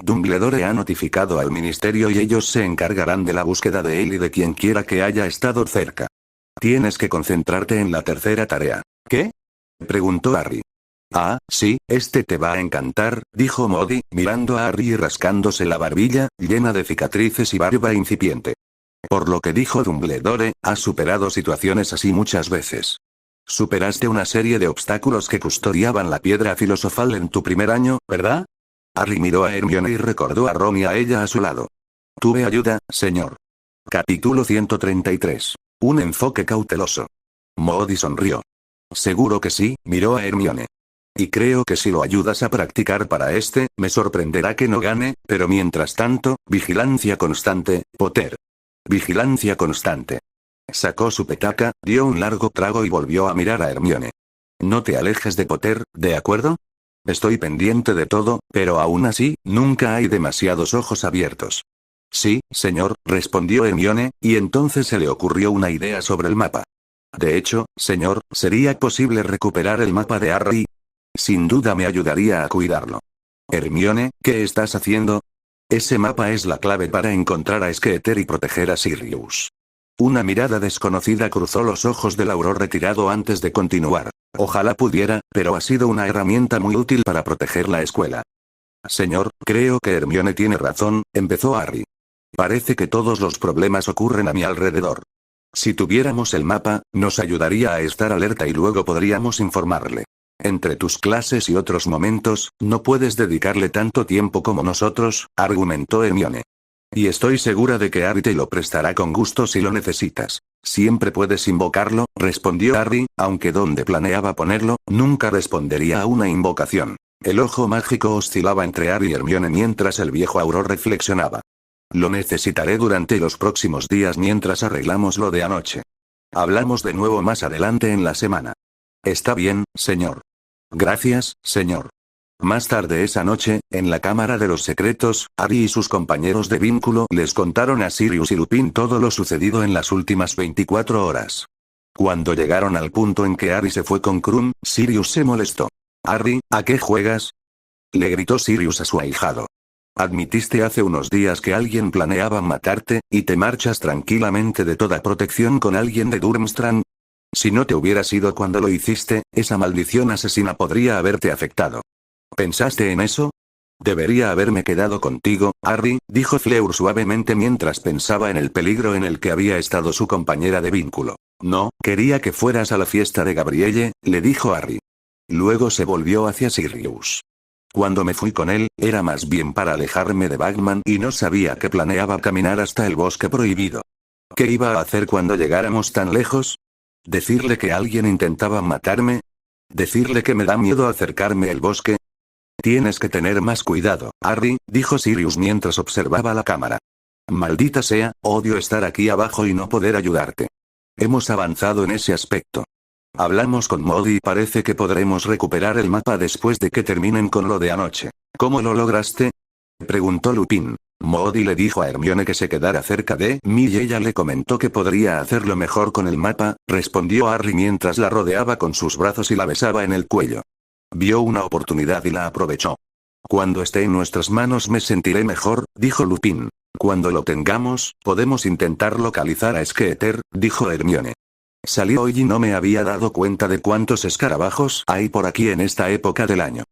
Dumbledore ha notificado al ministerio y ellos se encargarán de la búsqueda de él y de quien quiera que haya estado cerca. Tienes que concentrarte en la tercera tarea. ¿Qué?, preguntó Harry. Ah, sí, este te va a encantar, dijo Moody, mirando a Harry y rascándose la barbilla, llena de cicatrices y barba incipiente. Por lo que dijo Dumbledore, has superado situaciones así muchas veces. Superaste una serie de obstáculos que custodiaban la piedra filosofal en tu primer año, ¿verdad? Harry miró a Hermione y recordó a Ron y a ella a su lado. Tuve ayuda, señor. Capítulo 133. Un enfoque cauteloso. Moody sonrió. Seguro que sí, miró a Hermione. Y creo que si lo ayudas a practicar para me sorprenderá que no gane, pero mientras tanto, vigilancia constante, Potter. Vigilancia constante. Sacó su petaca, dio un largo trago y volvió a mirar a Hermione. No te alejes de Potter, ¿de acuerdo? Estoy pendiente de todo, pero aún así, nunca hay demasiados ojos abiertos. Sí, señor, respondió Hermione, y entonces se le ocurrió una idea sobre el mapa. De hecho, señor, ¿sería posible recuperar el mapa de Harry? Sin duda me ayudaría a cuidarlo. Hermione, ¿qué estás haciendo? Ese mapa es la clave para encontrar a Skeeter y proteger a Sirius. Una mirada desconocida cruzó los ojos del Auror retirado antes de continuar. Ojalá pudiera, pero ha sido una herramienta muy útil para proteger la escuela. Señor, creo que Hermione tiene razón, empezó Harry. Parece que todos los problemas ocurren a mi alrededor. Si tuviéramos el mapa, nos ayudaría a estar alerta y luego podríamos informarle. Entre tus clases y otros momentos, no puedes dedicarle tanto tiempo como nosotros, argumentó Hermione. Y estoy segura de que Harry te lo prestará con gusto si lo necesitas. Siempre puedes invocarlo, respondió Harry, aunque donde planeaba ponerlo, nunca respondería a una invocación. El ojo mágico oscilaba entre Harry y Hermione mientras el viejo Auror reflexionaba. Lo necesitaré durante los próximos días mientras arreglamos lo de anoche. Hablamos de nuevo más adelante en la semana. Está bien, señor. Gracias, señor. Más tarde esa noche, en la Cámara de los Secretos, Harry y sus compañeros de vínculo les contaron a Sirius y Lupin todo lo sucedido en las últimas 24 horas. Cuando llegaron al punto en que Harry se fue con Krum, Sirius se molestó. «Harry, ¿a qué juegas?», le gritó Sirius a su ahijado. «Admitiste hace unos días que alguien planeaba matarte, y te marchas tranquilamente de toda protección con alguien de Durmstrang. Si no te hubieras ido cuando lo hiciste, esa maldición asesina podría haberte afectado. ¿Pensaste en eso? Debería haberme quedado contigo, Harry», dijo Fleur suavemente mientras pensaba en el peligro en el que había estado su compañera de vínculo. «No, quería que fueras a la fiesta de Gabrielle», le dijo Harry. Luego se volvió hacia Sirius. «Cuando me fui con él, era más bien para alejarme de Bagman y no sabía que planeaba caminar hasta el bosque prohibido. ¿Qué iba a hacer cuando llegáramos tan lejos? ¿Decirle que alguien intentaba matarme? ¿Decirle que me da miedo acercarme al bosque? Tienes que tener más cuidado, Harry», dijo Sirius mientras observaba la cámara. «Maldita sea, odio estar aquí abajo y no poder ayudarte. Hemos avanzado en ese aspecto. Hablamos con Modi y parece que podremos recuperar el mapa después de que terminen con lo de anoche». «¿Cómo lo lograste?», preguntó Lupin. «Modi le dijo a Hermione que se quedara cerca de mí y ella le comentó que podría hacerlo mejor con el mapa», respondió Harry mientras la rodeaba con sus brazos y la besaba en el cuello. «Vio una oportunidad y la aprovechó. Cuando esté en nuestras manos me sentiré mejor», dijo Lupin. «Cuando lo tengamos, podemos intentar localizar a Skeeter», dijo Hermione. «Salí hoy y no me había dado cuenta de cuántos escarabajos hay por aquí en esta época del año».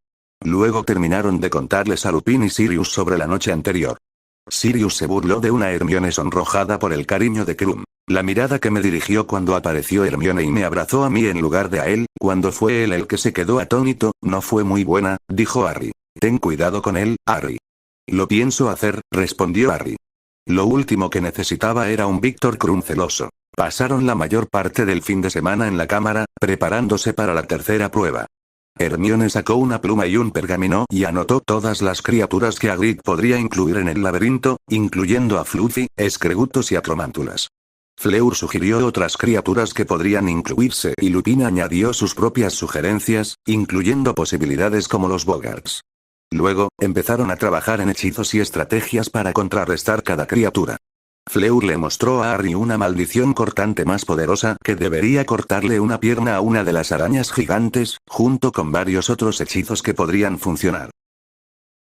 Luego terminaron de contarles a Lupin y Sirius sobre la noche anterior. Sirius se burló de una Hermione sonrojada por el cariño de Krum. «La mirada que me dirigió cuando apareció Hermione y me abrazó a mí en lugar de a él, cuando fue él el que se quedó atónito, no fue muy buena», dijo Harry. «Ten cuidado con él, Harry». «Lo pienso hacer», respondió Harry. Lo último que necesitaba era un Víctor Krum celoso. Pasaron la mayor parte del fin de semana en la cámara, preparándose para la tercera prueba. Hermione sacó una pluma y un pergamino y anotó todas las criaturas que Hagrid podría incluir en el laberinto, incluyendo a Fluffy, Escregutos y Atromántulas. Fleur sugirió otras criaturas que podrían incluirse y Lupin añadió sus propias sugerencias, incluyendo posibilidades como los Bogarts. Luego, empezaron a trabajar en hechizos y estrategias para contrarrestar cada criatura. Fleur le mostró a Harry una maldición cortante más poderosa que debería cortarle una pierna a una de las arañas gigantes, junto con varios otros hechizos que podrían funcionar.